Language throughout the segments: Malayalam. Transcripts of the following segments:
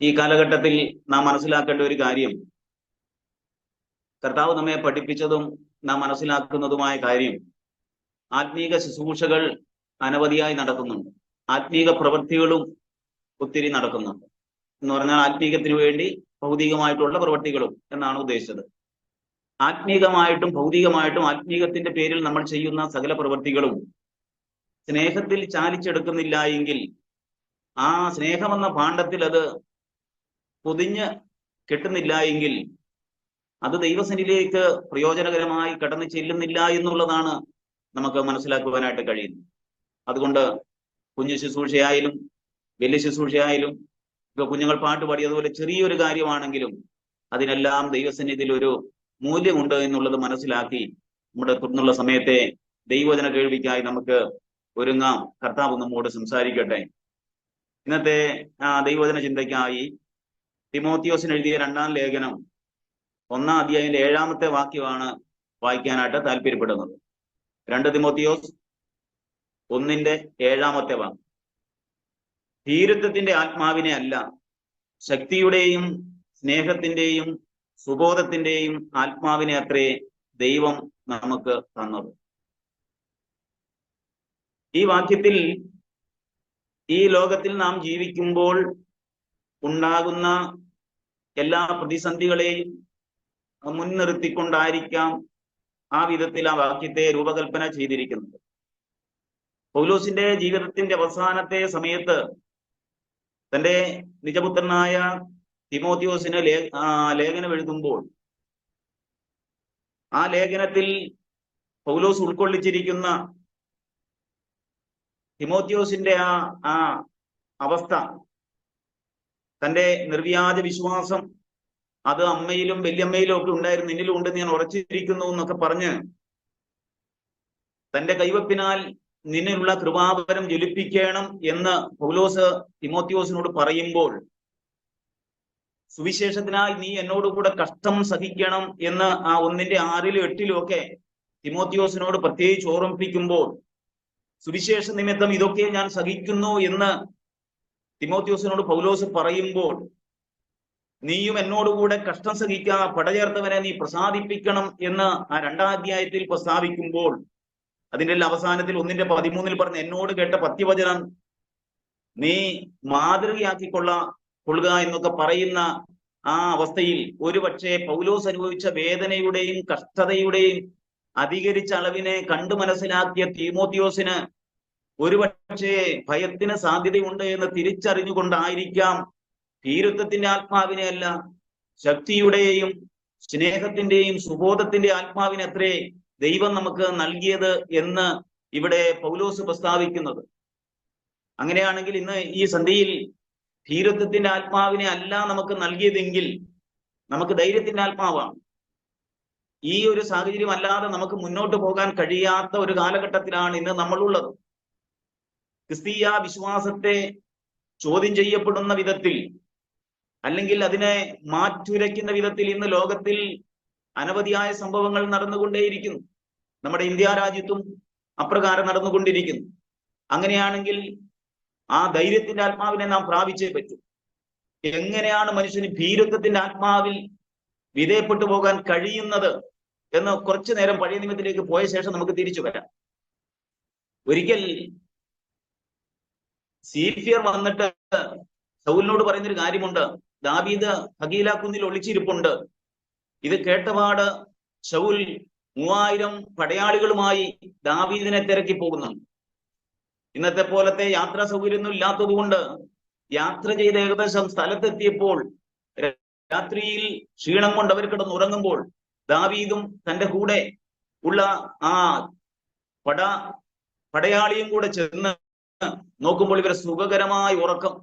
ഈ കാലഘട്ടത്തിൽ നാം മനസ്സിലാക്കേണ്ട ഒരു കാര്യം, കർത്താവ് നമ്മെ പഠിപ്പിച്ചതും നാം മനസ്സിലാക്കുന്നതുമായ കാര്യം, ആത്മീക ശുശ്രൂഷകൾ അനവധിയായി നടക്കുന്നുണ്ട്. ആത്മീക പ്രവൃത്തികളും ഒത്തിരി നടക്കുന്നുണ്ട്. എന്ന് പറഞ്ഞാൽ ആത്മീകത്തിന് വേണ്ടി ഭൗതികമായിട്ടുള്ള പ്രവൃത്തികളും എന്നാണ് ഉദ്ദേശിച്ചത്. ആത്മീകമായിട്ടും ഭൗതികമായിട്ടും ആത്മീകത്തിന്റെ പേരിൽ നമ്മൾ ചെയ്യുന്ന സകല പ്രവൃത്തികളും സ്നേഹത്തിൽ ചാലിച്ചെടുക്കുന്നില്ല എങ്കിൽ, ആ സ്നേഹമെന്ന ഭാണ്ഡത്തിൽ അത് പൊതിഞ്ഞ് കെട്ടുന്നില്ല എങ്കിൽ, അത് ദൈവസന്നിധിയിലേക്ക് പ്രയോജനകരമായി കടന്നു ചെല്ലുന്നില്ല എന്നുള്ളതാണ് നമുക്ക് മനസ്സിലാക്കുവാനായിട്ട് കഴിയുന്നത്. അതുകൊണ്ട് കുഞ്ഞു ശുശ്രൂഷയായാലും വലിയ ശുശ്രൂഷയായാലും, ഇപ്പൊ കുഞ്ഞുങ്ങൾ പാട്ട് പാടിയതുപോലെ ചെറിയൊരു കാര്യമാണെങ്കിലും അതിനെല്ലാം ദൈവസന്നിധിയിൽ ഒരു മൂല്യമുണ്ട് എന്നുള്ളത് മനസ്സിലാക്കി നമ്മുടെ തുടർന്നുള്ള സമയത്തെ ദൈവവചന കേൾവിക്കായി നമുക്ക് ഒരുങ്ങാം. കർത്താവ് നമ്മോട് സംസാരിക്കട്ടെ. ഇന്നത്തെ ദൈവവചന ചിന്തയ്ക്കായി തിമോത്തിയോസിന് എഴുതിയ 2-ാം ലേഖനം 1-ാം അധ്യായത്തിന്റെ 7-ാമത്തെ വാക്യമാണ് വായിക്കാനായിട്ട് താല്പര്യപ്പെടുന്നത്. 2 തിമോത്തിയോസ് 1:7 വാക്യം. ധീരത്വത്തിന്റെ ആത്മാവിനെ അല്ല, ശക്തിയുടെയും സ്നേഹത്തിന്റെയും സുബോധത്തിന്റെയും ആത്മാവിനെ അത്രേ ദൈവം നമുക്ക് തന്നത്. ഈ വാക്യത്തിൽ ഈ ലോകത്തിൽ നാം ജീവിക്കുമ്പോൾ ഉണ്ടാകുന്ന എല്ലാ പ്രതിസന്ധികളെയും മുൻനിർത്തിക്കൊണ്ടായിരിക്കാം ആ വിധത്തിൽ ആ വാക്യത്തെ രൂപകൽപ്പന ചെയ്തിരിക്കുന്നത്. പൗലോസിന്റെ ജീവിതത്തിന്റെ അവസാനത്തെ സമയത്ത് തന്റെ നിജപുത്രനായ തിമോത്തിയോസിന് ലേഖനം എഴുതുമ്പോൾ ആ ലേഖനത്തിൽ പൗലോസ് ഉൾക്കൊള്ളിച്ചിരിക്കുന്ന തിമോത്തിയോസിന്റെ ആ അവസ്ഥ, തന്റെ നിർവ്യാജ വിശ്വാസം അത് അമ്മയിലും വല്യമ്മയിലും ഒക്കെ ഉണ്ടായിരുന്നു, എന്നിലും ഉണ്ടെന്ന് ഞാൻ ഉറച്ചിരിക്കുന്നു എന്നൊക്കെ പറഞ്ഞ് തന്റെ കൈവപ്പിനാൽ നിന്നിലുള്ള കൃപാവരം ജ്വലിപ്പിക്കണം എന്ന് പൗലോസ് തിമോത്തിയോസിനോട് പറയുമ്പോൾ, സുവിശേഷത്തിനായി നീ എന്നോടുകൂടെ കഷ്ടം സഹിക്കണം എന്ന് ആ 1:6-8 ഒക്കെ തിമോത്തിയോസിനോട് പ്രത്യേകിച്ച് ഓർമ്മിപ്പിക്കുമ്പോൾ, സുവിശേഷ നിമിത്തം ഇതൊക്കെ ഞാൻ സഹിക്കുന്നു എന്ന് തിമോത്തിയോസിനോട് പൗലോസ് പറയുമ്പോൾ, നീയും എന്നോടുകൂടെ കഷ്ടം സഹിക്കുക, പടചേർത്തവനെ നീ പ്രസാദിപ്പിക്കണം എന്ന് ആ 2-ാം അധ്യായത്തിൽ പ്രസ്താവിക്കുമ്പോൾ, അതിൻ്റെ അവസാനത്തിൽ 1:13 പറഞ്ഞ എന്നോട് കേട്ട പത്യവചനം നീ കൊള്ളുക എന്നൊക്കെ പറയുന്ന ആ അവസ്ഥയിൽ ഒരുപക്ഷെ പൗലോസ് അനുഭവിച്ച വേദനയുടെയും കഷ്ടതയുടെയും അധികരിച്ച അളവിനെ കണ്ടു മനസ്സിലാക്കിയ തീമോത്തിയോസിന് ഒരുപക്ഷെ ഭയത്തിന് സാധ്യതയുണ്ട് എന്ന് തിരിച്ചറിഞ്ഞുകൊണ്ടായിരിക്കാം ധീരത്വത്തിന്റെ ആത്മാവിനെ അല്ല, ശക്തിയുടെയും സ്നേഹത്തിന്റെയും സുബോധത്തിന്റെ ആത്മാവിനെ അത്രേ ദൈവം നമുക്ക് നൽകിയത് എന്ന് ഇവിടെ പൗലോസ് പ്രസ്താവിക്കുന്നത്. അങ്ങനെയാണെങ്കിൽ ഇന്ന് ഈ സന്ധ്യയിൽ ധീരത്വത്തിന്റെ ആത്മാവിനെ അല്ല നമുക്ക് നൽകിയതെങ്കിൽ നമുക്ക് ധൈര്യത്തിന്റെ ആത്മാവാണ്. ഈ ഒരു സാഹചര്യം അല്ലാതെ നമുക്ക് മുന്നോട്ട് പോകാൻ കഴിയാത്ത ഒരു കാലഘട്ടത്തിലാണ് ഇന്ന് നമ്മളുള്ളത്. ക്രിസ്തീയ വിശ്വാസത്തെ ചോദ്യം ചെയ്യപ്പെടുന്ന വിധത്തിൽ, അല്ലെങ്കിൽ അതിനെ മാറ്റുരയ്ക്കുന്ന വിധത്തിൽ ഇന്ന് ലോകത്തിൽ അനവധിയായ സംഭവങ്ങൾ നടന്നുകൊണ്ടേയിരിക്കുന്നു. നമ്മുടെ ഇന്ത്യ രാജ്യത്തും അപ്രകാരം നടന്നുകൊണ്ടിരിക്കുന്നു. അങ്ങനെയാണെങ്കിൽ ആ ധൈര്യത്തിന്റെ ആത്മാവിനെ നാം പ്രാപിച്ചേ പറ്റൂ. എങ്ങനെയാണ് മനുഷ്യന് ധീരത്വത്തിന്റെ ആത്മാവിൽ വിധേയപ്പെട്ടു പോകാൻ കഴിയുന്നത് എന്ന് കുറച്ചു നേരം പഴയ നിയമത്തിലേക്ക് പോയ ശേഷം നമുക്ക് തിരിച്ചു വരാം. ഒരിക്കൽ സീഫിയർ വന്നിട്ട് ശൗലിനോട് പറയുന്നൊരു കാര്യമുണ്ട്, ദാവീദ് ഹഗീല കുന്നിൽ ഒളിച്ചിരിപ്പുണ്ട്. ഇത് കേട്ടപാട് ശൗൽ 3000 പടയാളികളുമായി ദാവീദിനെ തിരക്കി പോകുന്നുണ്ട്. ഇന്നത്തെ പോലത്തെ യാത്രാ സൗകര്യമൊന്നും ഇല്ലാത്തത് കൊണ്ട് യാത്ര ചെയ്ത് ഏകദേശം സ്ഥലത്തെത്തിയപ്പോൾ രാത്രിയിൽ ക്ഷീണം കൊണ്ട് അവർ കിടന്നുറങ്ങുമ്പോൾ ദാവീദും തന്റെ കൂടെ ഉള്ള ആ പടയാളിയും കൂടെ ചെന്ന് നോക്കുമ്പോൾ ഇവരെ സുഖകരമായ ഉറക്കം,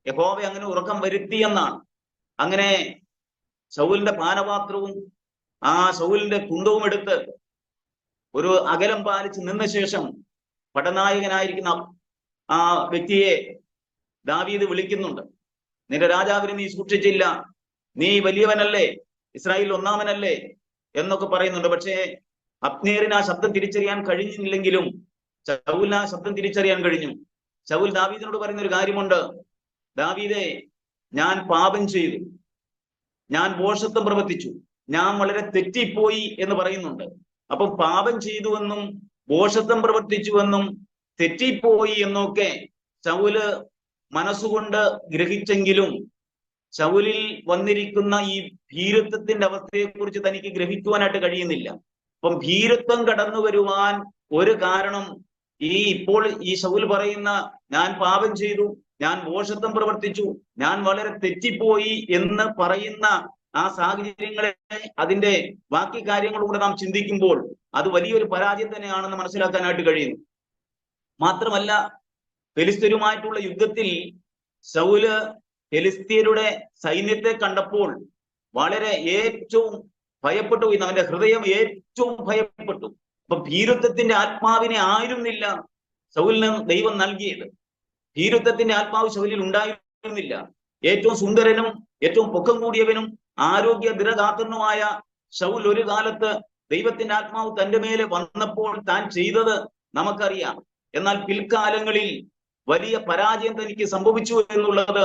യഹോവ അങ്ങനെ ഉറക്കം വരുത്തിയെന്നാണ്. അങ്ങനെ ശൗലിന്റെ പാനപാത്രവും ആ ശൗലിന്റെ കുന്തവും എടുത്ത് ഒരു അകലം പാലിച്ച് നിന്ന ശേഷം പടനായകനായിരിക്കുന്ന ആ വ്യക്തിയെ ദാവീദ് വിളിക്കുന്നുണ്ട്. നിന്റെ രാജാവിനെ നീ സൂക്ഷിച്ചില്ല, നീ വലിയവനല്ലേ, ഇസ്രായേൽ ഒന്നാമനല്ലേ എന്നൊക്കെ പറയുന്നുണ്ട്. പക്ഷേ അബ്നേറിന് ആ ശബ്ദം തിരിച്ചറിയാൻ കഴിഞ്ഞില്ലെങ്കിലും ശൗലിന് ആ ശബ്ദം തിരിച്ചറിയാൻ കഴിഞ്ഞു. ശൗൽ ദാവീദിനോട് പറയുന്ന ഒരു കാര്യമുണ്ട്, ദാവീദേ, ഞാൻ പാപം ചെയ്തു, ഞാൻ ഭോഷത്വം പ്രവർത്തിച്ചു, ഞാൻ വളരെ തെറ്റിപ്പോയി എന്ന് പറയുന്നുണ്ട്. അപ്പൊ പാപം ചെയ്തുവെന്നും ഭോഷത്വം പ്രവർത്തിച്ചുവെന്നും തെറ്റിപ്പോയി എന്നൊക്കെ ശൗല് മനസ്സുകൊണ്ട് ഗ്രഹിച്ചെങ്കിലും ശൗലിൽ വന്നിരിക്കുന്ന ഈ ഭീരുത്വത്തിന്റെ അവസ്ഥയെക്കുറിച്ച് തനിക്ക് ഗ്രഹിക്കുവാനായിട്ട് കഴിയുന്നില്ല. അപ്പം ഭീരുത്വം കടന്നു വരുവാൻ ഒരു കാരണം ഇപ്പോൾ ഈ ശൗൽ പറയുന്ന ഞാൻ പാപം ചെയ്തു, ഞാൻ ഭോഷത്വം പ്രവർത്തിച്ചു, ഞാൻ വളരെ തെറ്റിപ്പോയി എന്ന് പറയുന്ന ആ സാഹചര്യങ്ങളെ, അതിന്റെ ബാക്കി കാര്യങ്ങളൂടെ നാം ചിന്തിക്കുമ്പോൾ അത് വലിയൊരു പരാജയം തന്നെയാണെന്ന് മനസ്സിലാക്കാനായിട്ട് കഴിയുന്നു. മാത്രമല്ല, ഫെലിസ്ത്യരുമായിട്ടുള്ള യുദ്ധത്തിൽ ശൗല് ഫെലിസ്ത്യരുടെ സൈന്യത്തെ കണ്ടപ്പോൾ വളരെ ഏറ്റവും ഭയപ്പെട്ടു പോയി. അവന്റെ ഹൃദയം ഏറ്റവും ഭയപ്പെട്ടു. അപ്പൊ ഭീരുത്വത്തിന്റെ ആത്മാവിനെ ആയിരുന്നില്ല ശൗലിന് ദൈവം നൽകിയത്. ഭീരുത്വത്തിന്റെ ആത്മാവ് ശൗലിൽ ഉണ്ടായിരുന്നില്ല. ഏറ്റവും സുന്ദരനും ഏറ്റവും പൊക്കം കൂടിയവനും ആരോഗ്യ ദൃഢഗാത്രനുമായ ശൗൽ ഒരു കാലത്ത് ദൈവത്തിന്റെ ആത്മാവ് തന്റെ മേലെ വന്നപ്പോൾ താൻ ചെയ്തത് നമുക്കറിയാം. എന്നാൽ പിൽക്കാലങ്ങളിൽ വലിയ പരാജയം തനിക്ക് സംഭവിച്ചു എന്നുള്ളത്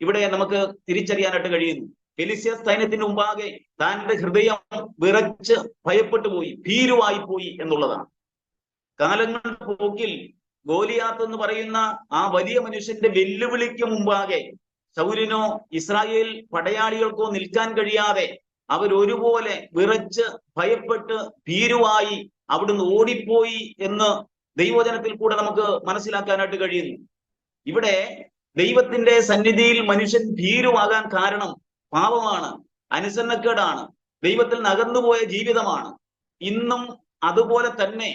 ഇവിടെ നമുക്ക് തിരിച്ചറിയാനായിട്ട് കഴിയുന്നു. ഫെലിസ്ത്യ സൈന്യത്തിന് മുമ്പാകെ താന്റെ ഹൃദയം വിറച്ച് ഭയപ്പെട്ടു പോയി, ഭീരുവായി പോയി എന്നുള്ളതാണ്. കാലങ്ങളുടെ പോക്കിൽ ഗോലിയാത്ത് എന്ന് പറയുന്ന ആ വലിയ മനുഷ്യന്റെ വെല്ലുവിളിക്ക് മുമ്പാകെ ശൗലിനോ ഇസ്രായേൽ പടയാളികൾക്കോ നിൽക്കാൻ കഴിയാതെ അവരൊരുപോലെ വിറച്ച് ഭയപ്പെട്ട് ഭീരുവായി അവിടുന്ന് ഓടിപ്പോയി എന്ന് ദൈവവചനത്തിൽ കൂടെ നമുക്ക് മനസ്സിലാക്കാനായിട്ട് കഴിയുന്നു. ഇവിടെ ദൈവത്തിന്റെ സന്നിധിയിൽ മനുഷ്യൻ ഭീരുവാകാൻ കാരണം പാപമാണ്, അനുസരണക്കേടാണ്, ദൈവത്തിൽ നകർന്നുപോയ ജീവിതമാണ്. ഇന്നും അതുപോലെ തന്നെ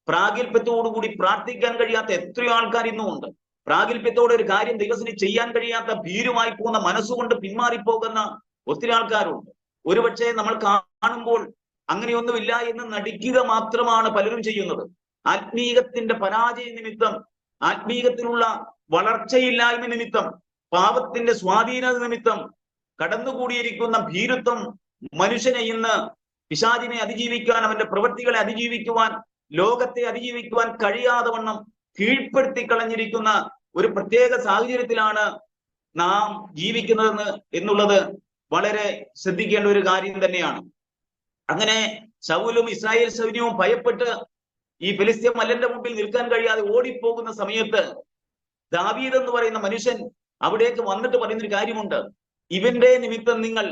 പ്രാഗൽഭ്യത്തോടുകൂടി പ്രാർത്ഥിക്കാൻ കഴിയാത്ത എത്രയോ ആൾക്കാർ ഇന്നും ഉണ്ട്. പ്രാഗൽഭ്യത്തോടെ ഒരു കാര്യം ദൈവത്തിന് ചെയ്യാൻ കഴിയാത്ത ഭീരുമായി പോകുന്ന മനസ്സുകൊണ്ട് പിന്മാറിപ്പോകുന്ന ഒത്തിരി ആൾക്കാരുണ്ട്. ഒരുപക്ഷെ നമ്മൾ കാണുമ്പോൾ അങ്ങനെയൊന്നുമില്ല എന്ന് നടിക്കുക മാത്രമാണ് പലരും ചെയ്യുന്നത്. ആത്മീകത്തിന്റെ പരാജയ നിമിത്തം, ആത്മീകത്തിലുള്ള വളർച്ചയില്ലായ്മ നിമിത്തം, പാപത്തിന്റെ സ്വാധീനത നിമിത്തം കടന്നുകൂടിയിരിക്കുന്ന ഭീരുത്വം മനുഷ്യനെ ഇന്ന് പിശാചിനെ അതിജീവിക്കാൻ, അവന്റെ പ്രവൃത്തികളെ അതിജീവിക്കുവാൻ, ലോകത്തെ അതിജീവിക്കുവാൻ കഴിയാതെ വണ്ണം കീഴ്പ്പെടുത്തി കളഞ്ഞിരിക്കുന്ന ഒരു പ്രത്യേക സാഹചര്യത്തിലാണ് നാം ജീവിക്കുന്നതെന്ന് എന്നുള്ളത് വളരെ ശ്രദ്ധിക്കേണ്ട ഒരു കാര്യം തന്നെയാണ്. അങ്ങനെ ശൗലും ഇസ്രായേൽ സൈന്യവും ഭയപ്പെട്ട് ഈ ഫെലിസ്ത്യ മല്ലന്റെ മുമ്പിൽ നിൽക്കാൻ കഴിയാതെ ഓടിപ്പോകുന്ന സമയത്ത് ദാവീദ് എന്ന് പറയുന്ന മനുഷ്യൻ അവിടേക്ക് വന്നിട്ട് പറയുന്നൊരു കാര്യമുണ്ട്. ഇവന്റെ നിമിത്തം നിങ്ങൾ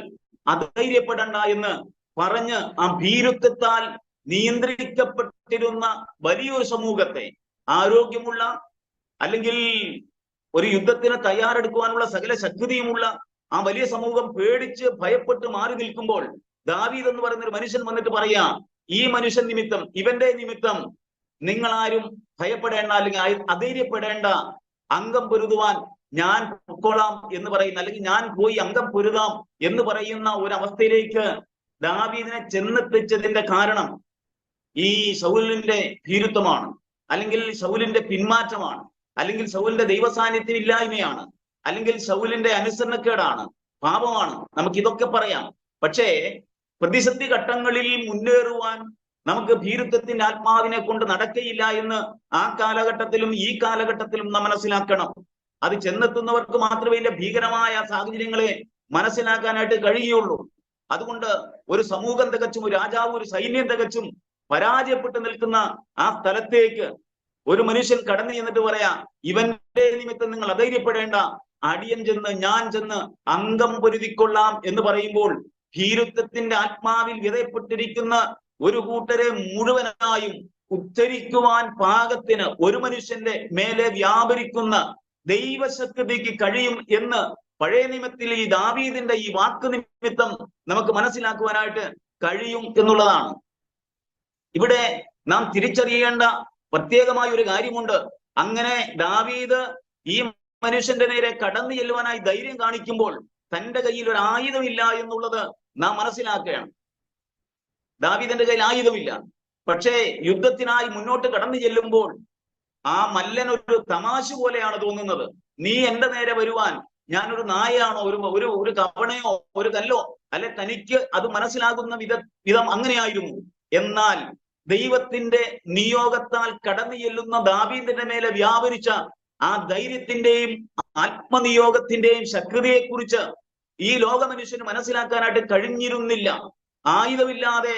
അധൈര്യപ്പെടണ്ട എന്ന് പറഞ്ഞ് ആ ഭീരുത്വത്താൽ നിയന്ത്രിക്കപ്പെട്ടിരുന്ന വലിയൊരു സമൂഹത്തെ, ആരോഗ്യമുള്ള അല്ലെങ്കിൽ ഒരു യുദ്ധത്തിന് തയ്യാറെടുക്കുവാനുള്ള സകല ശക്തിയുമുള്ള ആ വലിയ സമൂഹം പേടിച്ച് ഭയപ്പെട്ട് മാറി നിൽക്കുമ്പോൾ ദാവീദ് എന്ന് പറയുന്ന ഒരു മനുഷ്യൻ വന്നിട്ട് പറയാ, ഈ മനുഷ്യൻ നിമിത്തം, ഇവന്റെ നിമിത്തം നിങ്ങൾ ആരും ഭയപ്പെടേണ്ട അല്ലെങ്കിൽ അധൈര്യപ്പെടേണ്ട, അംഗം പൊരുതുവാൻ ഞാൻ പൊക്കോളാം എന്ന് പറയുന്ന, അല്ലെങ്കിൽ ഞാൻ പോയി അംഗം പൊരുതാം എന്ന് പറയുന്ന ഒരവസ്ഥയിലേക്ക് ദാവീദിനെ ചെന്നെത്തിച്ചതിന്റെ കാരണം ഈ ശൗലിന്റെ ഭീരുത്വമാണ്, അല്ലെങ്കിൽ ശൗലിന്റെ പിന്മാറ്റമാണ്, അല്ലെങ്കിൽ ശൗലിന്റെ ദൈവസാന്നിധ്യം ഇല്ലായ്മയാണ്, അല്ലെങ്കിൽ ശൗലിന്റെ അനുസരണക്കേടാണ്, പാപമാണ്. നമുക്ക് ഇതൊക്കെ പറയാം. പക്ഷേ പ്രതിസന്ധി ഘട്ടങ്ങളിൽ മുന്നേറുവാൻ നമുക്ക് ഭീരുത്വത്തിന്റെ ആത്മാവിനെ കൊണ്ട് നടക്കയില്ല എന്ന് ആ കാലഘട്ടത്തിലും ഈ കാലഘട്ടത്തിലും നാം മനസ്സിലാക്കണം. അത് ചെന്നെത്തുന്നവർക്ക് മാത്രമേ ഇതിന്റെ ഭീകരമായ സാഹചര്യങ്ങളെ മനസ്സിലാക്കാനായിട്ട് കഴിയുള്ളൂ. അതുകൊണ്ട് ഒരു സമൂഹം തികച്ചും, ഒരു രാജാവ്, ഒരു സൈന്യം തികച്ചും പരാജയപ്പെട്ട് നിൽക്കുന്ന ആ സ്ഥലത്തേക്ക് ഒരു മനുഷ്യൻ കടന്നു ചെന്നിട്ട് പറയാ, ഇവന്റെ നിമിത്തം നിങ്ങൾ അധൈര്യപ്പെടേണ്ട, അടിയൻ ചെന്ന്, ഞാൻ ചെന്ന് അംഗം പൊരുതിക്കൊള്ളാം എന്ന് പറയുമ്പോൾ ഭീരുത്വത്തിന്റെ ആത്മാവിൽ വിധേയപ്പെട്ടിരിക്കുന്ന ഒരു കൂട്ടരെ മുഴുവനായും ഉദ്ധരിക്കുവാൻ പാകത്തിന് ഒരു മനുഷ്യന്റെ മേലെ വ്യാപരിക്കുന്ന ദൈവശക്തിക്ക് കഴിയും എന്ന് പഴയ നിയമത്തിൽ ഈ ദാവീദിന്റെ ഈ വാക്ക് നിമിത്തം നമുക്ക് മനസ്സിലാക്കുവാനായിട്ട് കഴിയും എന്നുള്ളതാണ്. ഇവിടെ നാം തിരിച്ചറിയേണ്ട പ്രത്യേകമായ ഒരു കാര്യമുണ്ട്. അങ്ങനെ ദാവീദ് ഈ മനുഷ്യന്റെ നേരെ കടന്നു ചെല്ലുവാനായി ധൈര്യം കാണിക്കുമ്പോൾ തന്റെ കയ്യിൽ ഒരു ആയുധമില്ല എന്നുള്ളത് നാം മനസ്സിലാക്കുകയാണ്. ദാവീദിന്റെ കയ്യിൽ ആയുധമില്ല. പക്ഷേ യുദ്ധത്തിനായി മുന്നോട്ട് കടന്നു ചെല്ലുമ്പോൾ ആ മല്ലൻ ഒരു തമാശ പോലെയാണ് തോന്നുന്നത്. നീ എന്റെ നേരെ വരുവാൻ ഞാനൊരു നായയാണോ, ഒരു കവണയോ, ഒരു കല്ലോ? അല്ലെ, തനിക്ക് അത് മനസ്സിലാകുന്ന വിധം അങ്ങനെയായിരുന്നു. എന്നാൽ ദൈവത്തിന്റെ നിയോഗത്താൽ കടന്നു ചെല്ലുന്ന ദാവീദിന്റെ മേലെ വ്യാപരിച്ച ആ ധൈര്യത്തിന്റെയും ആത്മനിയോഗത്തിന്റെയും ശക്തിയെക്കുറിച്ച് ഈ ലോക മനുഷ്യന് മനസ്സിലാക്കാനായിട്ട് കഴിഞ്ഞിരുന്നില്ല. ആയുധമില്ലാതെ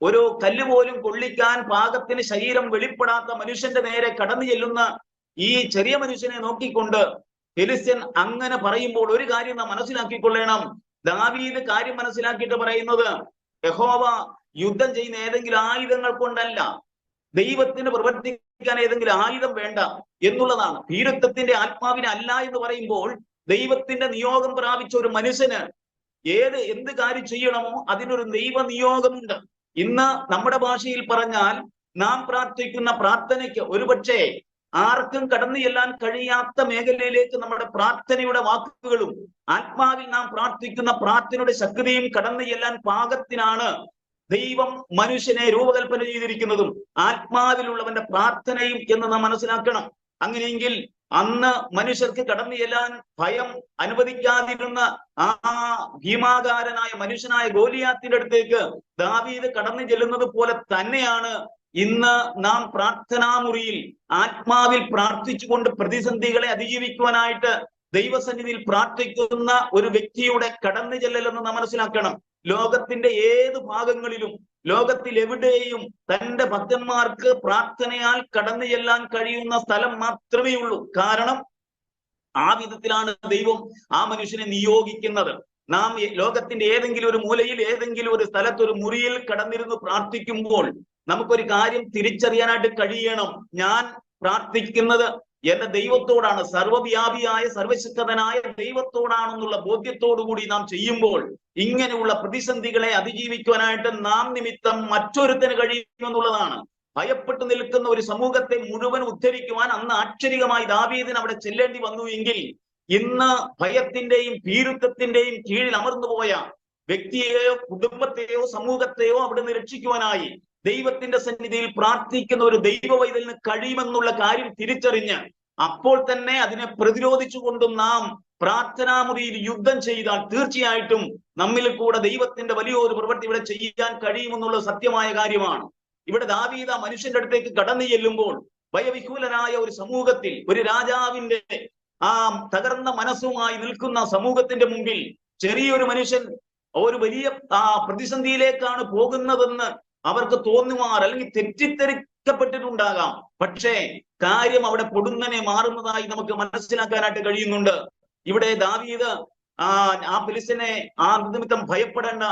ഒരു കല്ല് പോലും കൊള്ളിക്കാൻ പാകത്തിന് ശരീരം വെളിപ്പെടാത്ത മനുഷ്യന്റെ നേരെ കടന്നു ചെല്ലുന്ന ഈ ചെറിയ മനുഷ്യനെ നോക്കിക്കൊണ്ട് ഫിലിസ്ത്യൻ അങ്ങനെ പറയുമ്പോൾ ഒരു കാര്യം നാം മനസ്സിലാക്കിക്കൊള്ളണം. ദാവീദ് കാര്യം മനസ്സിലാക്കിയിട്ട് പറയുന്നത്, യഹോവ യുദ്ധം ചെയ്യുന്ന ഏതെങ്കിലും ആയുധങ്ങൾ കൊണ്ടല്ല, ദൈവത്തിന് പ്രവർത്തിക്കാൻ ഏതെങ്കിലും ആയുധം വേണ്ട എന്നുള്ളതാണ്. ഭീരുത്വത്തിന്റെ ആത്മാവിനെ അല്ല എന്ന് പറയുമ്പോൾ ദൈവത്തിന്റെ നിയോഗം പ്രാപിച്ച ഒരു മനുഷ്യന് എന്ത് കാര്യം ചെയ്യണമോ അതിനൊരു ദൈവ നിയോഗമുണ്ട്. ഇന്ന് നമ്മുടെ ഭാഷയിൽ പറഞ്ഞാൽ നാം പ്രാർത്ഥിക്കുന്ന പ്രാർത്ഥനയ്ക്ക് ഒരുപക്ഷെ ആർക്കും കടന്നു ചെല്ലാൻ കഴിയാത്ത മേഖലയിലേക്ക് നമ്മുടെ പ്രാർത്ഥനയുടെ വാക്കുകളും ആത്മാവിൽ നാം പ്രാർത്ഥിക്കുന്ന പ്രാർത്ഥനയുടെ ശക്തിയും കടന്നു ചെല്ലാൻ പാകത്തിനാണ് ദൈവം മനുഷ്യനെ രൂപകൽപ്പന ചെയ്തിരിക്കുന്നതും ആത്മാവിലുള്ളവന്റെ പ്രാർത്ഥനയും എന്ന് നാം മനസ്സിലാക്കണം. അങ്ങനെയെങ്കിൽ അന്ന് മനുഷ്യർക്ക് കടന്നു ചെല്ലാൻ ഭയം അനുവദിക്കാതിരുന്ന ആ ഭീമാകാരനായ മനുഷ്യനായ ഗോലിയാത്തിന്റെ അടുത്തേക്ക് ദാവീദ് കടന്നു ചെല്ലുന്നത് പോലെ തന്നെയാണ് ഇന്ന് നാം പ്രാർത്ഥനാമുറിയിൽ ആത്മാവിൽ പ്രാർത്ഥിച്ചുകൊണ്ട് പ്രതിസന്ധികളെ അതിജീവിക്കുവാനായിട്ട് ദൈവസന്നിധിയിൽ പ്രാർത്ഥിക്കുന്ന ഒരു വ്യക്തിയുടെ കടന്നു ചെല്ലലെന്ന് നാം മനസ്സിലാക്കണം. ലോകത്തിന്റെ ഏത് ഭാഗങ്ങളിലും ലോകത്തിൽ എവിടെയും തന്റെ ഭക്തന്മാർക്ക് പ്രാർത്ഥനയാൽ കടന്നു ചെല്ലാൻ കഴിയുന്ന സ്ഥലം മാത്രമേ ഉള്ളൂ. കാരണം ആ വിധത്തിലാണ് ദൈവം ആ മനുഷ്യനെ നിയോഗിക്കുന്നത്. നാം ലോകത്തിന്റെ ഏതെങ്കിലും ഒരു മൂലയിൽ ഏതെങ്കിലും ഒരു സ്ഥലത്ത് ഒരു മുറിയിൽ കടന്നിരുന്ന് പ്രാർത്ഥിക്കുമ്പോൾ നമുക്കൊരു കാര്യം തിരിച്ചറിയാനായിട്ട് കഴിയണം. ഞാൻ പ്രാർത്ഥിക്കുന്നത് എന്റെ ദൈവത്തോടാണ്, സർവ്വവ്യാപിയായ സർവശക്തനായ ദൈവത്തോടാണെന്നുള്ള ബോധ്യത്തോടുകൂടി നാം ചെയ്യുമ്പോൾ ഇങ്ങനെയുള്ള പ്രതിസന്ധികളെ അതിജീവിക്കുവാനായിട്ട് നാം നിമിത്തം മറ്റൊരുത്തിന് കഴിയുമെന്നുള്ളതാണ്. ഭയപ്പെട്ടു നിൽക്കുന്ന ഒരു സമൂഹത്തെ മുഴുവൻ ഉദ്ധരിക്കുവാൻ അന്ന് ആശ്ചര്യമായി ദാവീദിന് അവിടെ ചെല്ലേണ്ടി വന്നു എങ്കിൽ ഇന്ന് ഭയത്തിന്റെയും ഭീരുത്വത്തിന്റെയും കീഴിൽ അമർന്നുപോയ വ്യക്തിയെയോ കുടുംബത്തെയോ സമൂഹത്തെയോ അവിടുന്ന് രക്ഷിക്കുവാനായി ദൈവത്തിന്റെ സന്നിധിയിൽ പ്രാർത്ഥിക്കുന്ന ഒരു ദൈവവൈതലിന് കഴിയുമെന്നുള്ള കാര്യം തിരിച്ചറിഞ്ഞ് അപ്പോൾ തന്നെ അതിനെ പ്രതിരോധിച്ചുകൊണ്ടും നാം പ്രാർത്ഥനാമുറിയിൽ യുദ്ധം ചെയ്താൽ തീർച്ചയായിട്ടും നമ്മിൽ കൂടെ ദൈവത്തിന്റെ വലിയൊരു പ്രവൃത്തി ഇവിടെ ചെയ്യാൻ കഴിയുമെന്നുള്ള സത്യമായ കാര്യമാണ്. ഇവിടെ ദാവീദ് മനുഷ്യന്റെ അടുത്തേക്ക് കടന്നു ചെല്ലുമ്പോൾ ഭയവിഹുലനായ ഒരു സമൂഹത്തിൽ ഒരു രാജാവിന്റെ ആ തകർന്ന മനസ്സുമായി നിൽക്കുന്ന സമൂഹത്തിന്റെ മുമ്പിൽ ചെറിയൊരു മനുഷ്യൻ ഒരു വലിയ പ്രതിസന്ധിയിലേക്കാണ് പോകുന്നതെന്ന് അവർക്ക് തോന്നുമാർ അല്ലെങ്കിൽ തെറ്റിദ്ധരിക്കപ്പെട്ടിട്ടുണ്ടാകാം. പക്ഷേ കാര്യം അവിടെ പൊടുന്നനെ മാറുന്നതായി നമുക്ക് മനസ്സിലാക്കാനായിട്ട് കഴിയുന്നുണ്ട്. ഇവിടെ ദാവീദ് ആ ഫിലിസ്ത്യനെ ആ നിമിത്തം ഭയപ്പെടേണ്ട,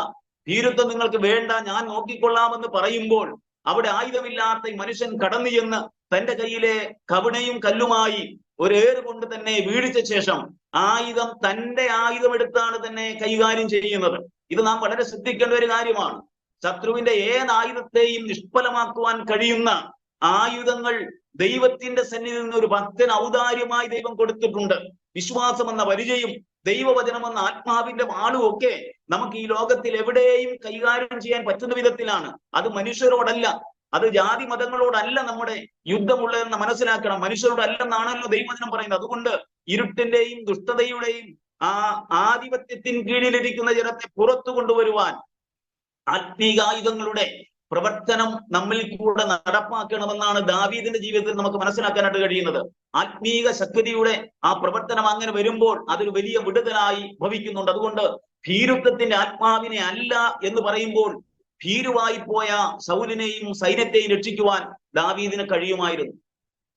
ഭീരുത്വം നിങ്ങൾക്ക് വേണ്ട, ഞാൻ നോക്കിക്കൊള്ളാമെന്ന് പറയുമ്പോൾ അവിടെ ആയുധമില്ലാത്ത ഈ മനുഷ്യൻ കടന്നു ചെന്ന് തന്റെ കയ്യിലെ കവിണയും കല്ലുമായി ഒരേറ് കൊണ്ട് തന്നെ വീഴിച്ച ശേഷം തന്റെ ആയുധം എടുത്താണ് തന്നെ കൈകാര്യം ചെയ്യുന്നത്. ഇത് നാം വളരെ ശ്രദ്ധിക്കേണ്ട ഒരു കാര്യമാണ്. ശത്രുവിന്റെ ഏത് ആയുധത്തെയും നിഷ്ഫലമാക്കുവാൻ കഴിയുന്ന ആയുധങ്ങൾ ദൈവത്തിന്റെ സന്നിധിയിൽ നിന്ന് ഒരു ഭക്തന് ഔദാര്യമായി ദൈവം കൊടുത്തിട്ടുണ്ട്. വിശ്വാസം എന്ന പരിചയം, ദൈവവചനം എന്ന ആത്മാവിന്റെ വാളും ഒക്കെ നമുക്ക് ഈ ലോകത്തിൽ എവിടെയും കൈകാര്യം ചെയ്യാൻ പറ്റുന്ന വിധത്തിലാണ്. അത് മനുഷ്യരോടല്ല, അത് ജാതി മതങ്ങളോടല്ല നമ്മുടെ യുദ്ധമുള്ളതെന്ന് മനസ്സിലാക്കണം. മനുഷ്യരോടല്ലെന്നാണല്ലോ ദൈവവചനം പറയുന്നത്. അതുകൊണ്ട് ഇരുട്ടിന്റെയും ദുഷ്ടതയുടെയും ആധിപത്യത്തിൻ കീഴിലിരിക്കുന്ന ജനത്തെ പുറത്തു കൊണ്ടുവരുവാൻ ആത്മീകായുധങ്ങളുടെ പ്രവർത്തനം നമ്മിൽ കൂടെ നടപ്പാക്കണമെന്നാണ് ദാവീദിന്റെ ജീവിതത്തിൽ നമുക്ക് മനസ്സിലാക്കാനായിട്ട് കഴിയുന്നത്. ആത്മീക ശക്തിയുടെ ആ പ്രവർത്തനം അങ്ങനെ വരുമ്പോൾ അതൊരു വലിയ വിടുതലായി ഭവിക്കുന്നുണ്ട്. അതുകൊണ്ട് ഭീരുത്വത്തിന്റെ ആത്മാവിനെ അല്ല എന്ന് പറയുമ്പോൾ ഭീരുവായി പോയ ശൗലിനെയും സൈന്യത്തെയും രക്ഷിക്കുവാൻ ദാവീദിന് കഴിയുമായിരുന്നു.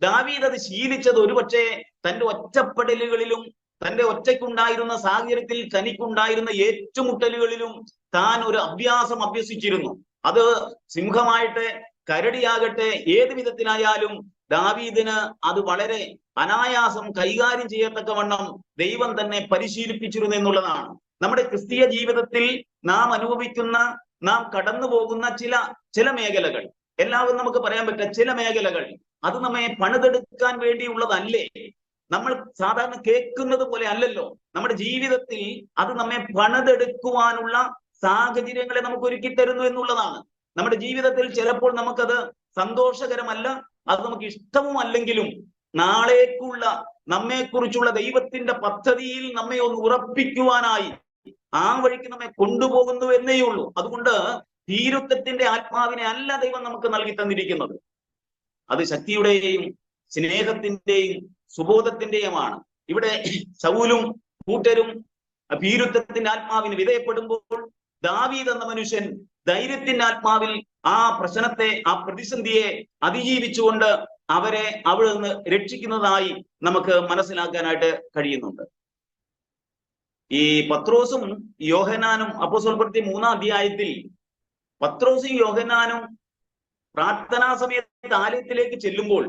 ദാവീദ് അത് ശീലിച്ചത് ഒരുപക്ഷെ തന്റെ ഒറ്റപ്പെടലുകളിലും തന്റെ ഒറ്റയ്ക്കുണ്ടായിരുന്ന സാഹചര്യത്തിൽ തനിക്കുണ്ടായിരുന്ന ഏറ്റുമുട്ടലുകളിലും താൻ ഒരു അഭ്യാസം അഭ്യസിച്ചിരുന്നു. അത് സിംഹമായിട്ട് കരടിയാകട്ടെ ഏത് വിധത്തിലായാലും ദാവീദിന് അത് വളരെ അനായാസം കൈകാര്യം ചെയ്യത്തക്കവണ്ണം ദൈവം തന്നെ പരിശീലിപ്പിച്ചിരുന്നു എന്നുള്ളതാണ്. നമ്മുടെ ക്രിസ്തീയ ജീവിതത്തിൽ നാം അനുഭവിക്കുന്ന, നാം കടന്നു പോകുന്ന ചില മേഖലകൾ, എല്ലാവരും നമുക്ക് പറയാൻ പറ്റുക ചില മേഖലകൾ അത് നമ്മെ പണിതെടുക്കാൻ വേണ്ടിയുള്ളതല്ലേ. നമ്മൾ സാധാരണ കേൾക്കുന്നത് പോലെ അല്ലല്ലോ. നമ്മുടെ ജീവിതത്തിൽ അത് നമ്മെ പണിതെടുക്കുവാനുള്ള സാഹചര്യങ്ങളെ നമുക്ക് ഒരുക്കി തരുന്നു എന്നുള്ളതാണ്. നമ്മുടെ ജീവിതത്തിൽ ചിലപ്പോൾ നമുക്കത് സന്തോഷകരമല്ല, അത് നമുക്ക് ഇഷ്ടവും അല്ലെങ്കിലും നാളേക്കുള്ള നമ്മെക്കുറിച്ചുള്ള ദൈവത്തിന്റെ പദ്ധതിയിൽ നമ്മെ ഒന്ന് ഉറപ്പിക്കുവാനായി ആ വഴിക്ക് നമ്മെ കൊണ്ടുപോകുന്നു എന്നേ ഉള്ളൂ. അതുകൊണ്ട് ഭീരുത്വത്തിന്റെ ആത്മാവിനെ അല്ല ദൈവം നമുക്ക് നൽകി തന്നിരിക്കുന്നത്. അത് ശക്തിയുടെയും സ്നേഹത്തിന്റെയും സുബോധത്തിന്റെയുമാണ്. ഇവിടെ ശൗലും കൂട്ടരും ഭീരുത്വത്തിന്റെ ആത്മാവിന് വിധേയപ്പെടുമ്പോൾ ദാവീദ് എന്ന മനുഷ്യൻ ധൈര്യത്തിന്റെ ആത്മാവിൽ ആ പ്രശ്നത്തെ, ആ പ്രതിസന്ധിയെ അതിജീവിച്ചുകൊണ്ട് അവരെ അവിടെ നിന്ന് രക്ഷിക്കുന്നതായി നമുക്ക് മനസ്സിലാക്കാനായിട്ട് കഴിയുന്നുണ്ട്. ഈ പത്രോസും യോഹന്നാനും അപ്പോസ്തല പ്രവൃത്തി 3-ാം അധ്യായത്തിൽ പത്രോസും യോഹന്നാനും പ്രാർത്ഥനാ സമയത്ത് ആലയത്തിലേക്ക് ചെല്ലുമ്പോൾ